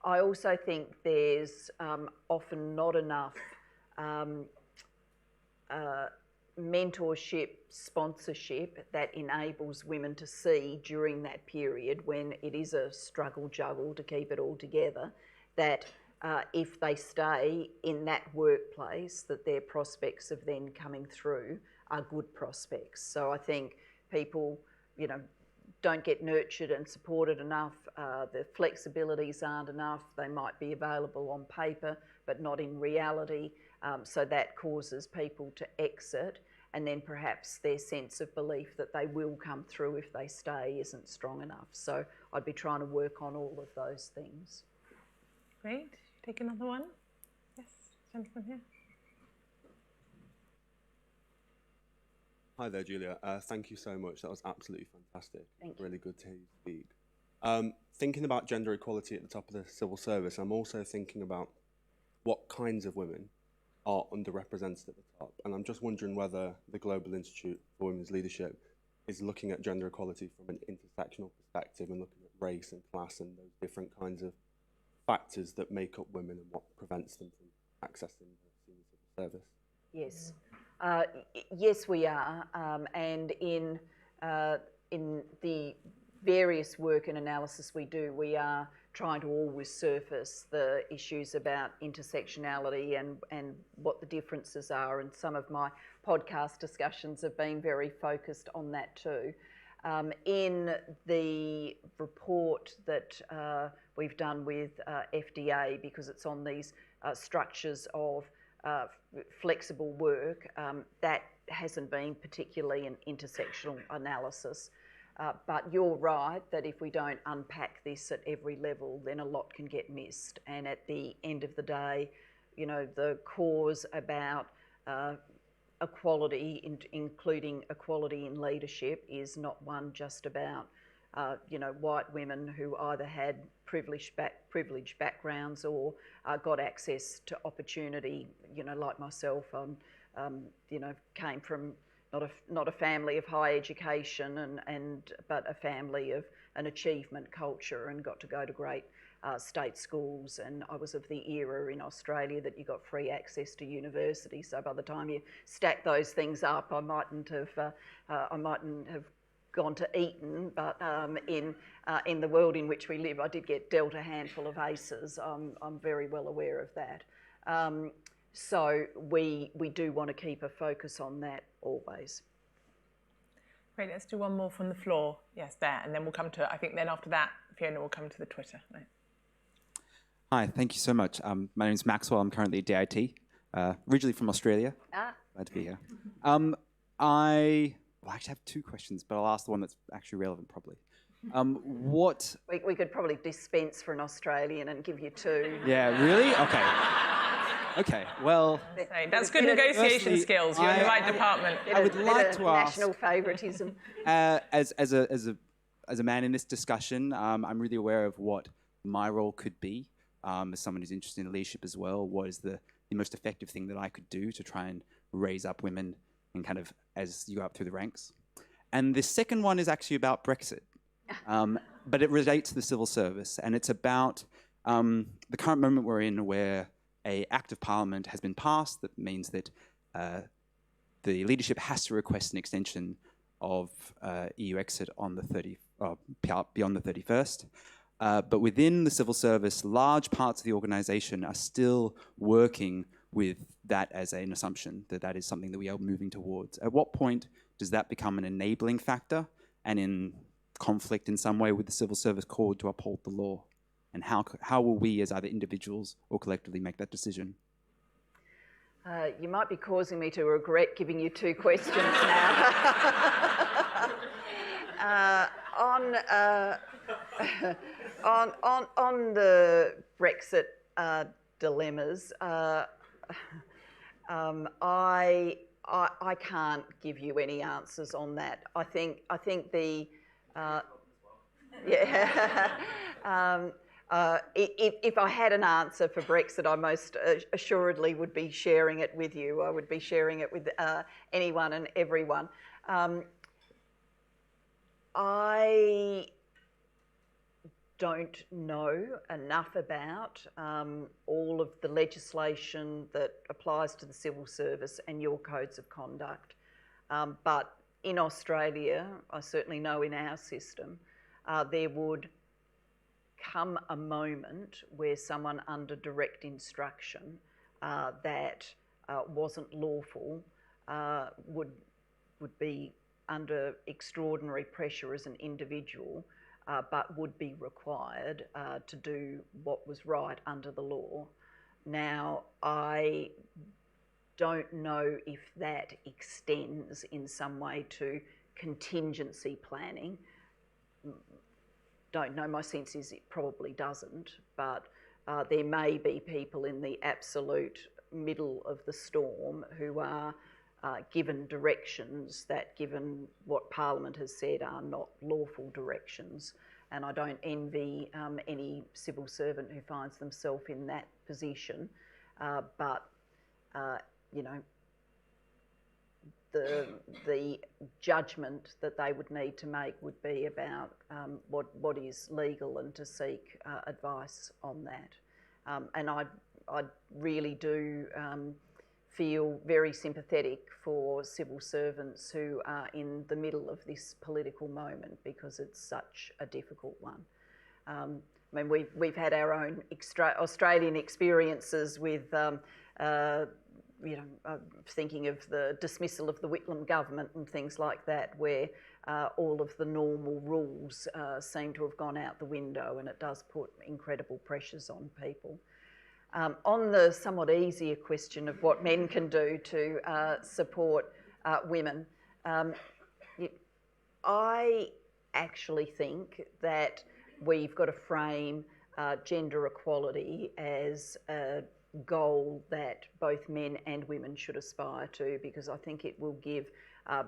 I also think there's often not enough mentorship, sponsorship that enables women to see during that period when it is a struggle juggle to keep it all together, that if they stay in that workplace, that their prospects of then coming through are good prospects. So I think people, don't get nurtured and supported enough. The flexibilities aren't enough. They might be available on paper, but not in reality. So that causes people to exit, and then perhaps their sense of belief that they will come through if they stay isn't strong enough. So I'd be trying to work on all of those things. Great. Take another one. Yes, gentleman here. Hi there, Julia. Thank you so much. That was absolutely fantastic. Thank you. Really good to hear you speak. Thinking about gender equality at the top of the civil service, I'm also thinking about what kinds of women are underrepresented at the top. And I'm just wondering whether the Global Institute for Women's Leadership is looking at gender equality from an intersectional perspective and looking at race and class and those different kinds of factors that make up women and what prevents them from accessing the senior civil service. Yes. Yes, we are. And in the various work and analysis we do, we are trying to always surface the issues about intersectionality and what the differences are. And some of my podcast discussions have been very focused on that too. In the report that we've done with FDA, because it's on these structures of flexible work, that hasn't been particularly an intersectional analysis. But you're right that if we don't unpack this at every level, then a lot can get missed. And at the end of the day, the cause about equality, including equality in leadership, is not one just about white women who either had privileged backgrounds or got access to opportunity. Like myself, came from not a family of high education, but a family of an achievement culture, and got to go to great state schools. And I was of the era in Australia that you got free access to university. So by the time you stack those things up, I mightn't have gone to Eton, but in the world in which we live, I did get dealt a handful of aces. I'm very well aware of that. So we do want to keep a focus on that always. Great, let's do one more from the floor. Yes, there, and then we'll come to, I think then after that, Fiona will come to the Twitter. Right. Hi, thank you so much. My name is Maxwell. I'm currently at DIT, originally from Australia. Glad to be here. I actually have two questions, but I'll ask the one that's actually relevant probably. We could probably dispense for an Australian and give you two. Yeah, really? Okay. Okay, well... That's good negotiation skills. You're in the right department. I would like to ask... National favouritism. As a man in this discussion, I'm really aware of what my role could be as someone who's interested in leadership as well. What is the most effective thing that I could do to try and raise up women and kind of as you go up through the ranks? And the second one is actually about Brexit. But it relates to the civil service, and it's about the current moment we're in where an Act of Parliament has been passed that means that the leadership has to request an extension of EU exit on the beyond the 31st. But within the civil service, large parts of the organisation are still working with that as an assumption, that that is something that we are moving towards. At what point does that become an enabling factor and in conflict in some way with the civil service code to uphold the law? And how will we as either individuals or collectively make that decision? You might be causing me to regret giving you two questions now. On the Brexit dilemmas, I can't give you any answers on that. I think the yeah. If I had an answer for Brexit, I most assuredly would be sharing it with you. I would be sharing it with anyone and everyone. I don't know enough about all of the legislation that applies to the civil service and your codes of conduct. But in Australia, I certainly know in our system, there would come a moment where someone under direct instruction that wasn't lawful would be under extraordinary pressure as an individual, but would be required to do what was right under the law. Now, I don't know if that extends in some way to contingency planning. Don't know, my sense is it probably doesn't, but there may be people in the absolute middle of the storm who are given directions that, given what Parliament has said, are not lawful directions. And I don't envy any civil servant who finds themselves in that position, but you know, the judgment that they would need to make would be about what is legal and to seek advice on that. And I really do feel very sympathetic for civil servants who are in the middle of this political moment, because it's such a difficult one. I mean, we've had our own Australian experiences with you know, thinking of the dismissal of the Whitlam government and things like that, where all of the normal rules seem to have gone out the window, and it does put incredible pressures on people. On the somewhat easier question of what men can do to support women, I actually think that we've got to frame gender equality as a goal that both men and women should aspire to, because I think it will give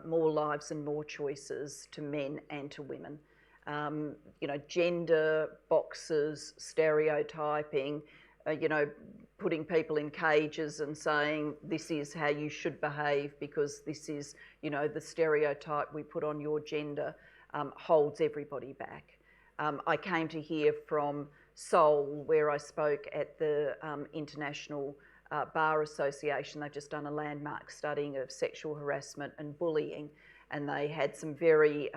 more lives and more choices to men and to women. You know, gender boxes, stereotyping, you know, putting people in cages and saying this is how you should behave because this is, you know, the stereotype we put on your gender, holds everybody back. I came to hear from Seoul, where I spoke at the International Bar Association. They've just done a landmark study of sexual harassment and bullying, and they had some very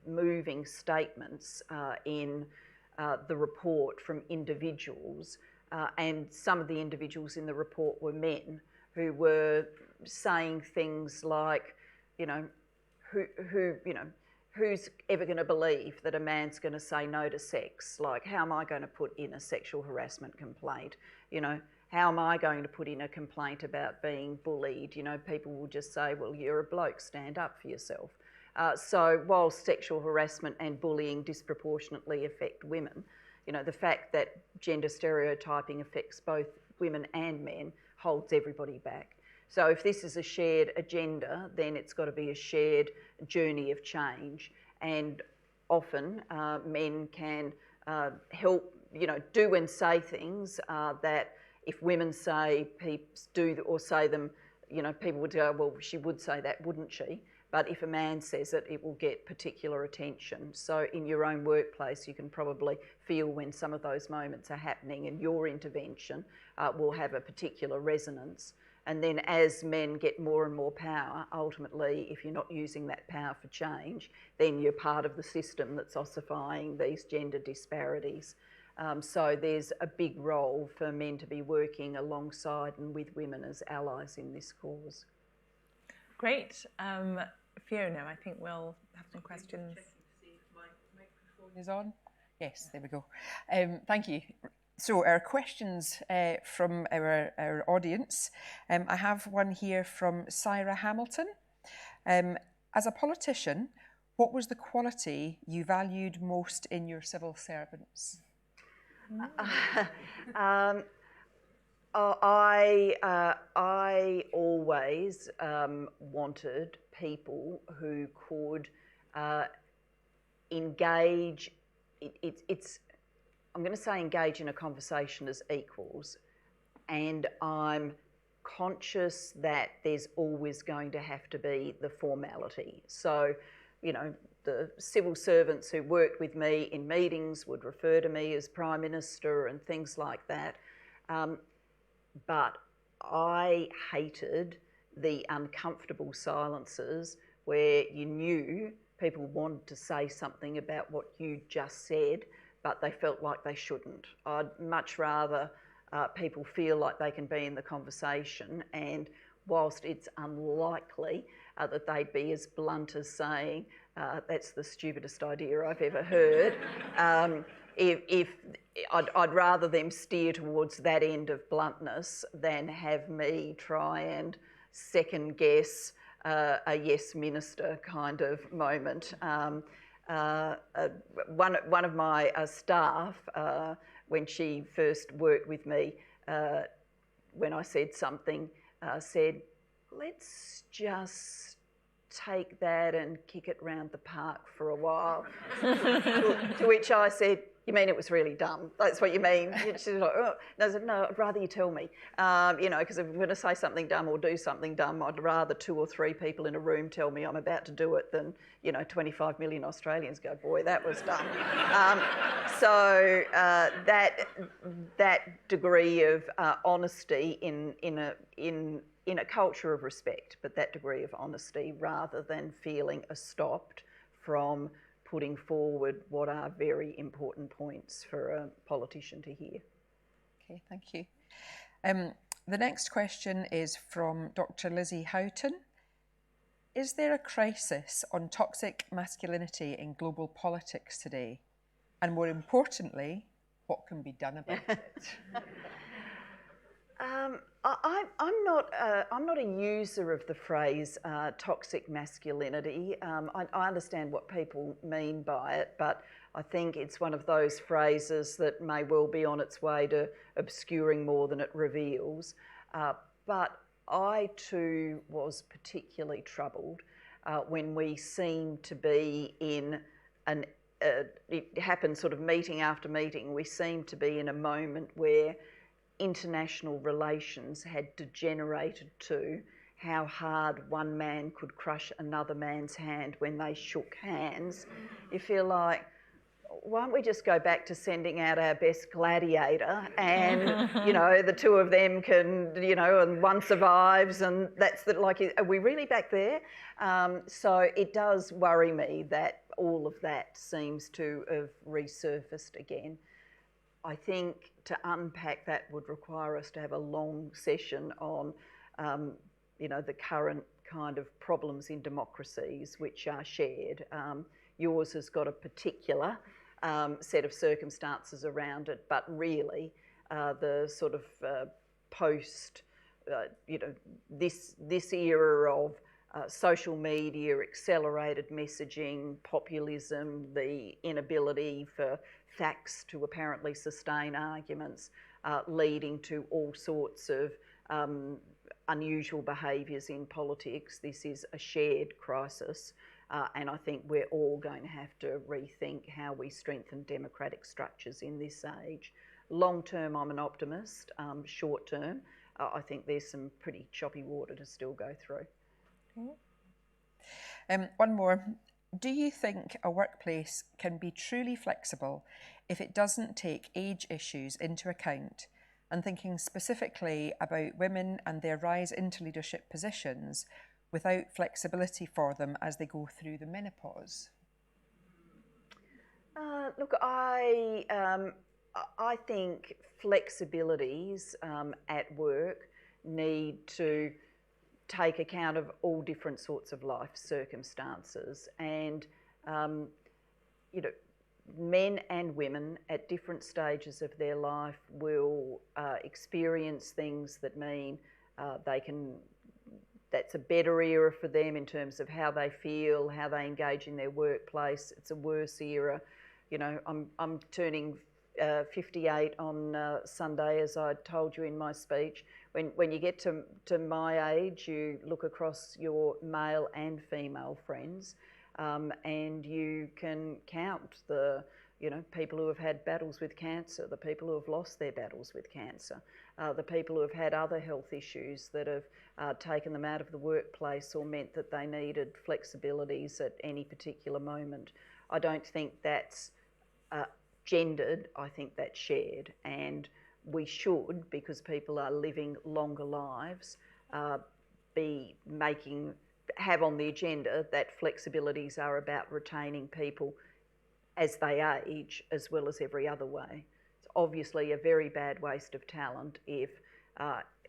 moving statements in the report from individuals, and some of the individuals in the report were men who were saying things like, you know, who's ever going to believe that a man's going to say no to sex? Like, how am I going to put in a sexual harassment complaint? You know, how am I going to put in a complaint about being bullied? You know, people will just say, well, you're a bloke, stand up for yourself. So while sexual harassment and bullying disproportionately affect women, you know, the fact that gender stereotyping affects both women and men holds everybody back. So if this is a shared agenda, then it's got to be a shared journey of change. And often men can help, you know, do and say things that if women say, do or say them, you know, people would go, well, she would say that, wouldn't she? But if a man says it, it will get particular attention. So in your own workplace, you can probably feel when some of those moments are happening, and your intervention will have a particular resonance. And then as men get more and more power, ultimately, if you're not using that power for change, then you're part of the system that's ossifying these gender disparities. So there's a big role for men to be working alongside and with women as allies in this cause. Great. Fiona, I think we'll have some questions. Is on? Yes, there we go. Thank you. So our questions from our audience. I have one here from Syra Hamilton. As a politician, what was the quality you valued most in your civil servants? I always wanted people who could engage. I'm going to say engage in a conversation as equals, and I'm conscious that there's always going to have to be the formality. So, you know, the civil servants who worked with me in meetings would refer to me as Prime Minister and things like that. But I hated the uncomfortable silences where you knew people wanted to say something about what you just said, but they felt like they shouldn't. I'd much rather people feel like they can be in the conversation, and whilst it's unlikely that they'd be as blunt as saying, that's the stupidest idea I've ever heard, if I'd rather them steer towards that end of bluntness than have me try and second guess a yes minister kind of moment. One of my staff, when she first worked with me, when I said something, said, let's just take that and kick it round the park for a while. To which I said, you mean it was really dumb? That's what you mean? She's like, oh. And I said, no, I'd rather you tell me. You know, because if I'm going to say something dumb or do something dumb, I'd rather 2 or 3 people in a room tell me I'm about to do it than, you know, 25 million Australians go, boy, that was dumb. So that degree of honesty in a culture of respect, but that degree of honesty rather than feeling stopped from putting forward what are very important points for a politician to hear. Okay, thank you. The next question is from Dr. Lizzie Houghton. Is there a crisis on toxic masculinity in global politics today? And more importantly, what can be done about it? I'm not a user of the phrase toxic masculinity. I understand what people mean by it, but I think it's one of those phrases that may well be on its way to obscuring more than it reveals. But I too was particularly troubled when we seemed to be in it happened sort of meeting after meeting, we seemed to be in a moment where international relations had degenerated to how hard one man could crush another man's hand when they shook hands. You feel like, why don't we just go back to sending out our best gladiator and, you know, the 2 of them can, you know, and one survives and that's the, like, are we really back there? So it does worry me that all of that seems to have resurfaced again. I think to unpack that would require us to have a long session on, you know, the current kind of problems in democracies which are shared. Yours has got a particular set of circumstances around it, but really the sort of post, you know, this era of social media, accelerated messaging, populism, the inability for facts to apparently sustain arguments, leading to all sorts of unusual behaviours in politics. This is a shared crisis, and I think we're all going to have to rethink how we strengthen democratic structures in this age. Long term, I'm an optimist. Short term, I think there's some pretty choppy water to still go through. One more. Do you think a workplace can be truly flexible if it doesn't take age issues into account and thinking specifically about women and their rise into leadership positions without flexibility for them as they go through the menopause? Look, I think flexibilities at work need to take account of all different sorts of life circumstances, and you know, men and women at different stages of their life will experience things that mean that's a better era for them in terms of how they feel, how they engage in their workplace. It's a worse era. You know, I'm turning 58 on Sunday, as I told you in my speech. When you get to my age, you look across your male and female friends, and you can count the people who have had battles with cancer, the people who have lost their battles with cancer, the people who have had other health issues that have taken them out of the workplace or meant that they needed flexibilities at any particular moment. I don't think that's gendered, I think that's shared, and we should, because people are living longer lives, have on the agenda that flexibilities are about retaining people as they age, as well as every other way. It's obviously a very bad waste of talent if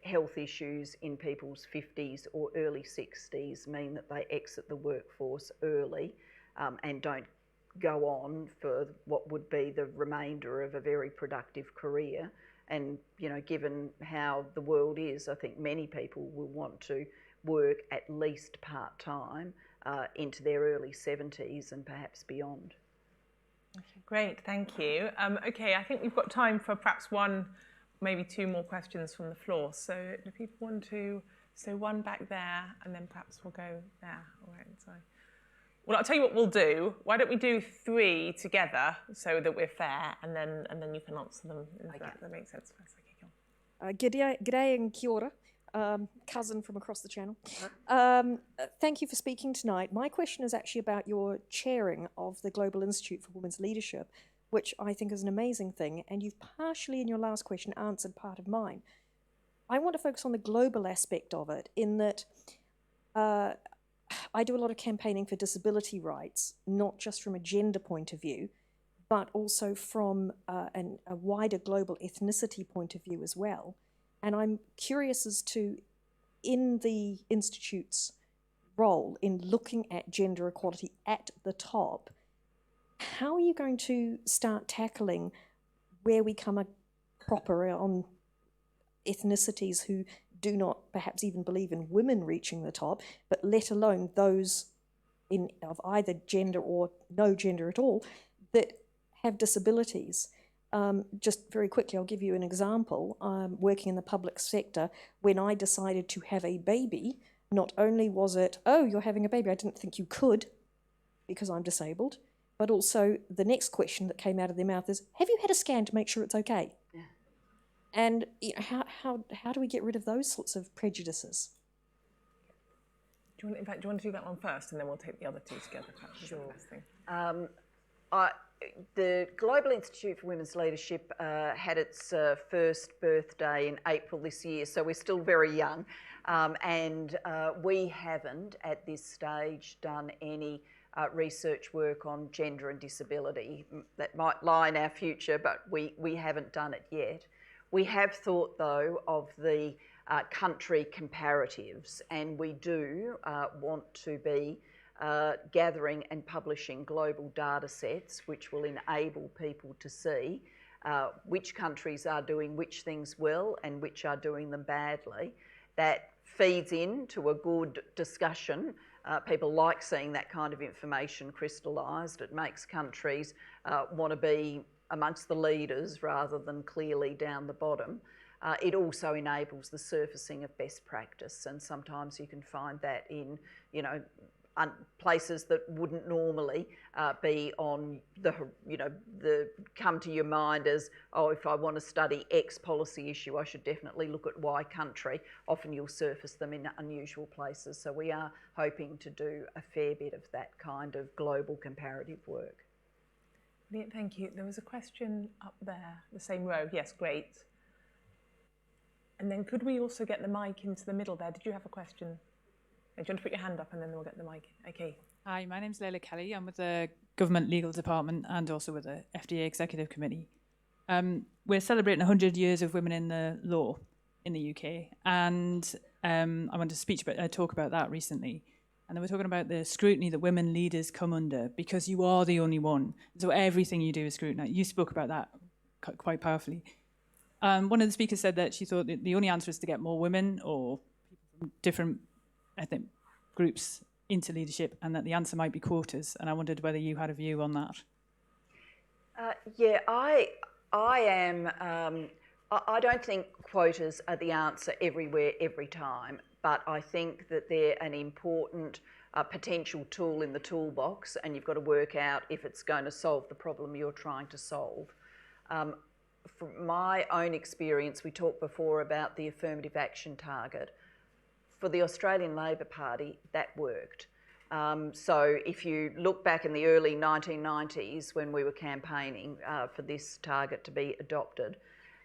health issues in people's 50s or early 60s mean that they exit the workforce early and don't go on for what would be the remainder of a very productive career. And given how the world is, I think many people will want to work at least part-time into their early 70s and perhaps beyond. Great, thank you. Okay, I think we've got time for perhaps one, maybe two more questions from the floor. So do people want to, one back there, and then perhaps we'll go there. All right, sorry. Well, I'll tell you what we'll do. Why don't we do three together so that we're fair, and then you can answer them. Okay. That makes sense for us. Okay, go on. G'day and kia ora. Cousin from across the channel. Thank you for speaking tonight. My question is actually about your chairing of the Global Institute for Women's Leadership, which I think is an amazing thing, and you've partially in your last question answered part of mine. I want to focus on the global aspect of it, in that I do a lot of campaigning for disability rights, not just from a gender point of view, but also from a wider global ethnicity point of view as well. And I'm curious as to, in the Institute's role in looking at gender equality at the top, how are you going to start tackling where we come proper on ethnicities who do not perhaps even believe in women reaching the top, but let alone those of either gender or no gender at all that have disabilities? Just very quickly, I'll give you an example. Working in the public sector, when I decided to have a baby, not only was it, oh, you're having a baby, I didn't think you could because I'm disabled, but also the next question that came out of their mouth is, have you had a scan to make sure it's okay? Yeah. And how do we get rid of those sorts of prejudices? Do you want to do that one first, and then we'll take the other two together? Sure. The Global Institute for Women's Leadership had its first birthday in April this year, so we're still very young, and we haven't at this stage done any research work on gender and disability. That might lie in our future, but we haven't done it yet. We have thought, though, of the country comparatives, and we do want to be gathering and publishing global data sets which will enable people to see which countries are doing which things well and which are doing them badly. That feeds into a good discussion. People like seeing that kind of information crystallised. It makes countries want to be amongst the leaders rather than clearly down the bottom. It also enables the surfacing of best practice, and sometimes you can find that in, places that wouldn't normally be on the come to your mind as, oh, if I want to study X policy issue, I should definitely look at Y country. Often you'll surface them in unusual places. So we are hoping to do a fair bit of that kind of global comparative work. Brilliant, thank you. There was a question up there, the same row. Yes, great. And then could we also get the mic into the middle there? Did you have a question? Do you want to put your hand up and then we'll get the mic? Okay. Hi, my name's Leila Kelly. I'm with the Government Legal Department and also with the FDA Executive Committee. We're celebrating 100 years of women in the law in the UK, and I went to talk about that recently. And they were talking about the scrutiny that women leaders come under because you are the only one. So everything you do is scrutinized. You spoke about that quite powerfully. One of the speakers said that she thought that the only answer is to get more women or people from different ethnic groups into leadership, and that the answer might be quotas. And I wondered whether you had a view on that. Yeah, I am. I don't think quotas are the answer everywhere, every time, but I think that they're an important potential tool in the toolbox, and you've got to work out if it's going to solve the problem you're trying to solve. From my own experience, we talked before about the affirmative action target. For the Australian Labor Party, that worked. So if you look back in the early 1990s when we were campaigning for this target to be adopted,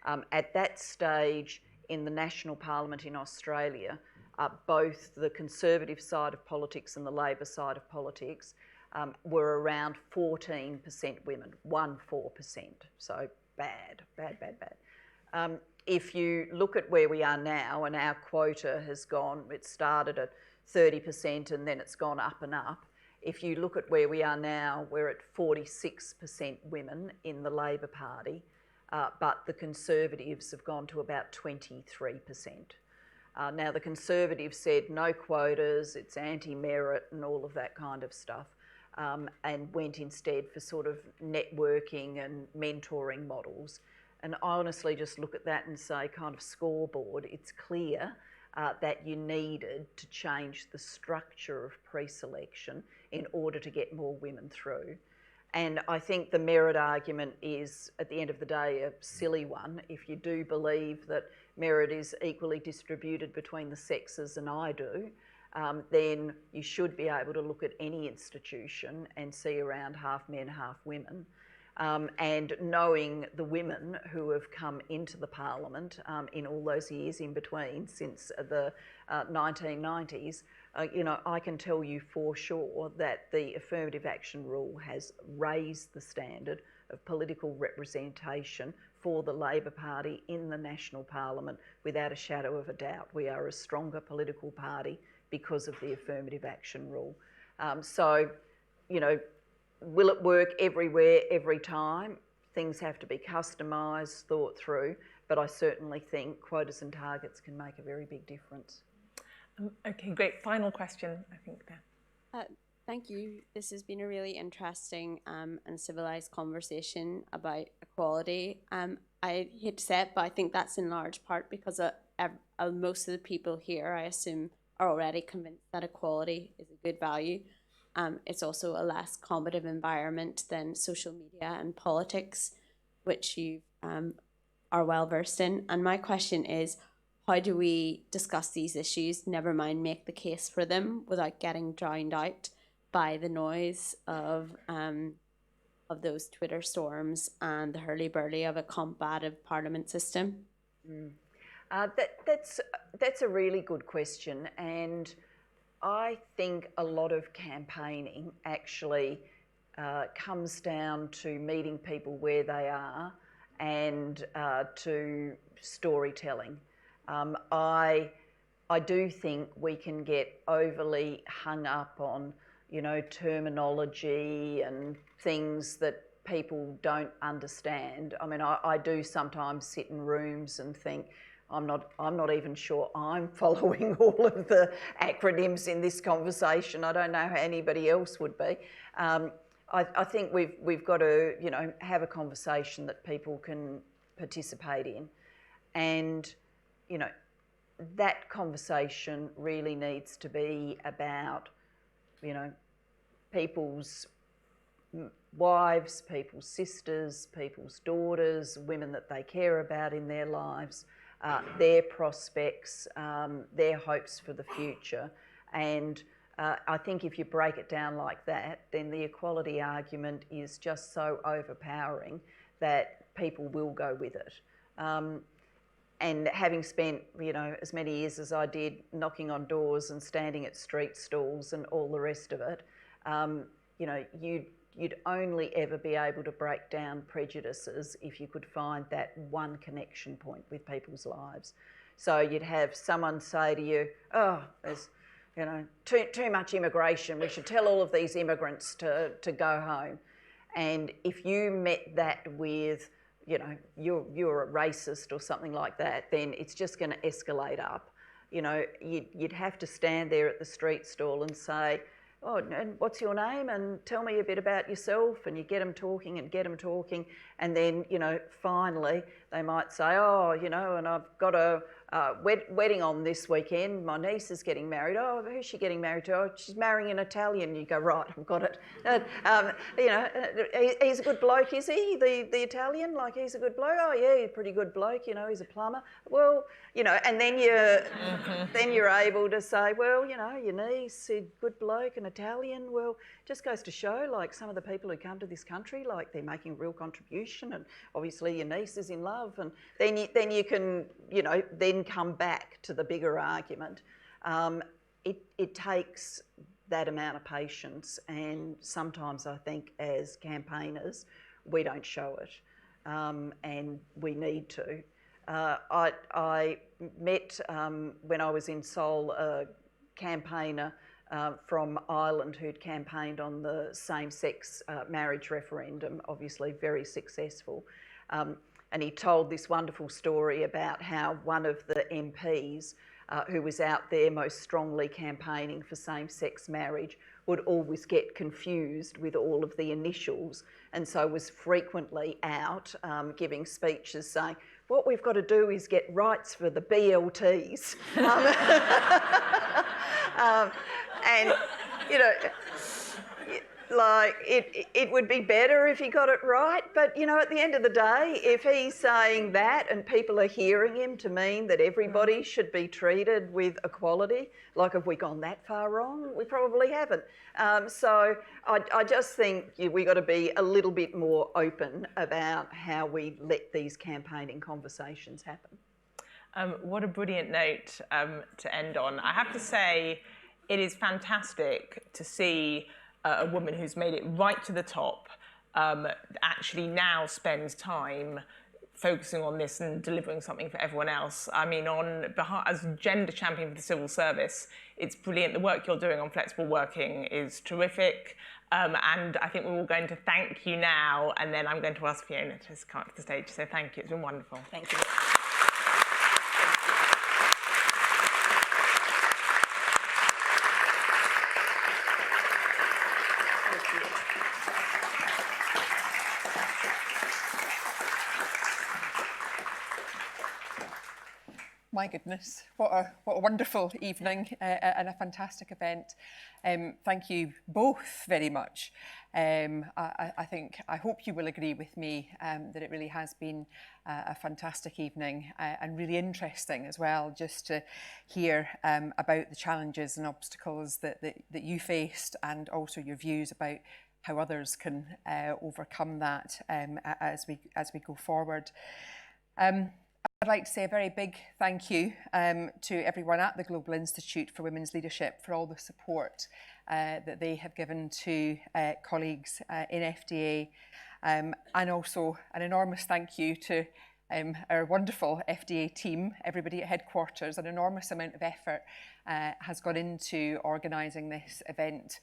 at that stage in the National Parliament in Australia, both the Conservative side of politics and the Labor side of politics were around 14% women, 14%. So bad. If you look at where we are now, and our quota has gone, it started at 30% and then it's gone up and up. If you look at where we are now, we're at 46% women in the Labor Party, but the Conservatives have gone to about 23%. Now the Conservatives said no quotas, it's anti-merit and all of that kind of stuff, and went instead for sort of networking and mentoring models. And I honestly just look at that and say, kind of scoreboard, it's clear that you needed to change the structure of pre-selection in order to get more women through. And I think the merit argument is, at the end of the day, a silly one. If you do believe that merit is equally distributed between the sexes, and I do, then you should be able to look at any institution and see around half men, half women. And knowing the women who have come into the Parliament in all those years in between since the 1990s, I can tell you for sure that the affirmative action rule has raised the standard of political representation for the Labor Party in the National Parliament without a shadow of a doubt. We are a stronger political party because of the affirmative action rule. Will it work everywhere, every time? Things have to be customised, thought through, but I certainly think quotas and targets can make a very big difference. Okay, great. Final question, I think, there. Thank you. This has been a really interesting and civilised conversation about equality. I hate to say it, but I think that's in large part because most of the people here, I assume, are already convinced that equality is a good value. It's also a less combative environment than social media and politics, which you are well versed in. And my question is, how do we discuss these issues, never mind make the case for them, without getting drowned out by the noise of those Twitter storms and the hurly-burly of a combative parliament system? That's a really good question, and I think a lot of campaigning actually comes down to meeting people where they are and to storytelling. I do think we can get overly hung up on, terminology and things that people don't understand. I mean, I do sometimes sit in rooms and think, I'm not even sure I'm following all of the acronyms in this conversation. I don't know how anybody else would be. I think we've got to, have a conversation that people can participate in, and that conversation really needs to be about, people's wives, people's sisters, people's daughters, women that they care about in their lives. Their prospects, their hopes for the future. And I think if you break it down like that, then the equality argument is just so overpowering that people will go with it. and having spent, you know, as many years as I did knocking on doors and standing at street stalls and all the rest of it, you know, you'd only ever be able to break down prejudices if you could find that one connection point with people's lives. So you'd have someone say to you, oh, there's, you know, too much immigration, we should tell all of these immigrants to go home. And if you met that with, you know, you're a racist or something like that, then it's just going to escalate up. You know, you'd have to stand there at the street stall and say, oh, and what's your name? And tell me a bit about yourself. And you get them talking and get them talking. And then, you know, finally they might say, oh, you know, and I've got a wedding on this weekend. My niece is getting married. Oh, who's she getting married to? Oh, she's marrying an Italian. You go, right, I've got it. You know, he's a good bloke, is he? The Italian? Like, he's a good bloke? Oh, yeah, he's a pretty good bloke. You know, he's a plumber. Well, you know, and then you're able to say, well, you know, your niece, a good bloke, an Italian. Well, just goes to show, like, some of the people who come to this country, like, they're making a real contribution, and obviously your niece is in love, and then you can, you know, then come back to the bigger argument. It takes that amount of patience, and sometimes I think as campaigners we don't show it, and we need to. I met, when I was in Seoul, a campaigner from Ireland who'd campaigned on the same-sex marriage referendum, obviously very successful. And he told this wonderful story about how one of the MPs who was out there most strongly campaigning for same-sex marriage would always get confused with all of the initials, and so was frequently out giving speeches saying, what we've got to do is get rights for the BLTs. And, you know, like, it would be better if he got it right, but, you know, at the end of the day, if he's saying that and people are hearing him to mean that everybody should be treated with equality, like, have we gone that far wrong? We probably haven't. So I just think we've got to be a little bit more open about how we let these campaigning conversations happen. What a brilliant note to end on. I have to say, it is fantastic to see a woman who's made it right to the top actually now spends time focusing on this and delivering something for everyone else. I mean, on behalf, as gender champion for the civil service, it's brilliant. The work you're doing on flexible working is terrific. And I think we're all going to thank you now, and then I'm going to ask Fiona to come up to the stage. So thank you, it's been wonderful. Thank you. My goodness, what a wonderful evening and a fantastic event. Thank you both very much. I hope you will agree with me that it really has been a fantastic evening and really interesting as well, just to hear about the challenges and obstacles that you faced, and also your views about how others can overcome that as we go forward. I'd like to say a very big thank you to everyone at the Global Institute for Women's Leadership for all the support that they have given to colleagues in FDA, and also an enormous thank you to our wonderful FDA team, everybody at headquarters. An enormous amount of effort has gone into organising this event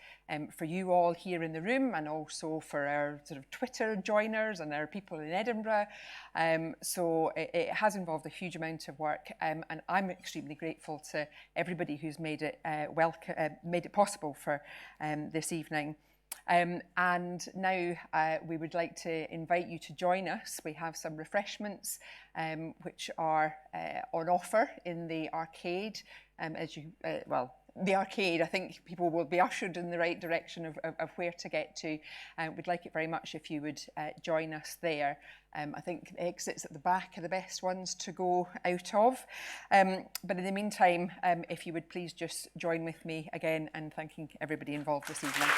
for you all here in the room, and also for our sort of Twitter joiners and our people in Edinburgh. So it has involved a huge amount of work, and I'm extremely grateful to everybody who's made it made it possible for this evening. And now we would like to invite you to join us. We have some refreshments which are on offer in the arcade. The arcade, I think people will be ushered in the right direction of where to get to. We'd like it very much if you would join us there. I think the exits at the back are the best ones to go out of. But in the meantime, if you would please just join with me again in thanking everybody involved this evening.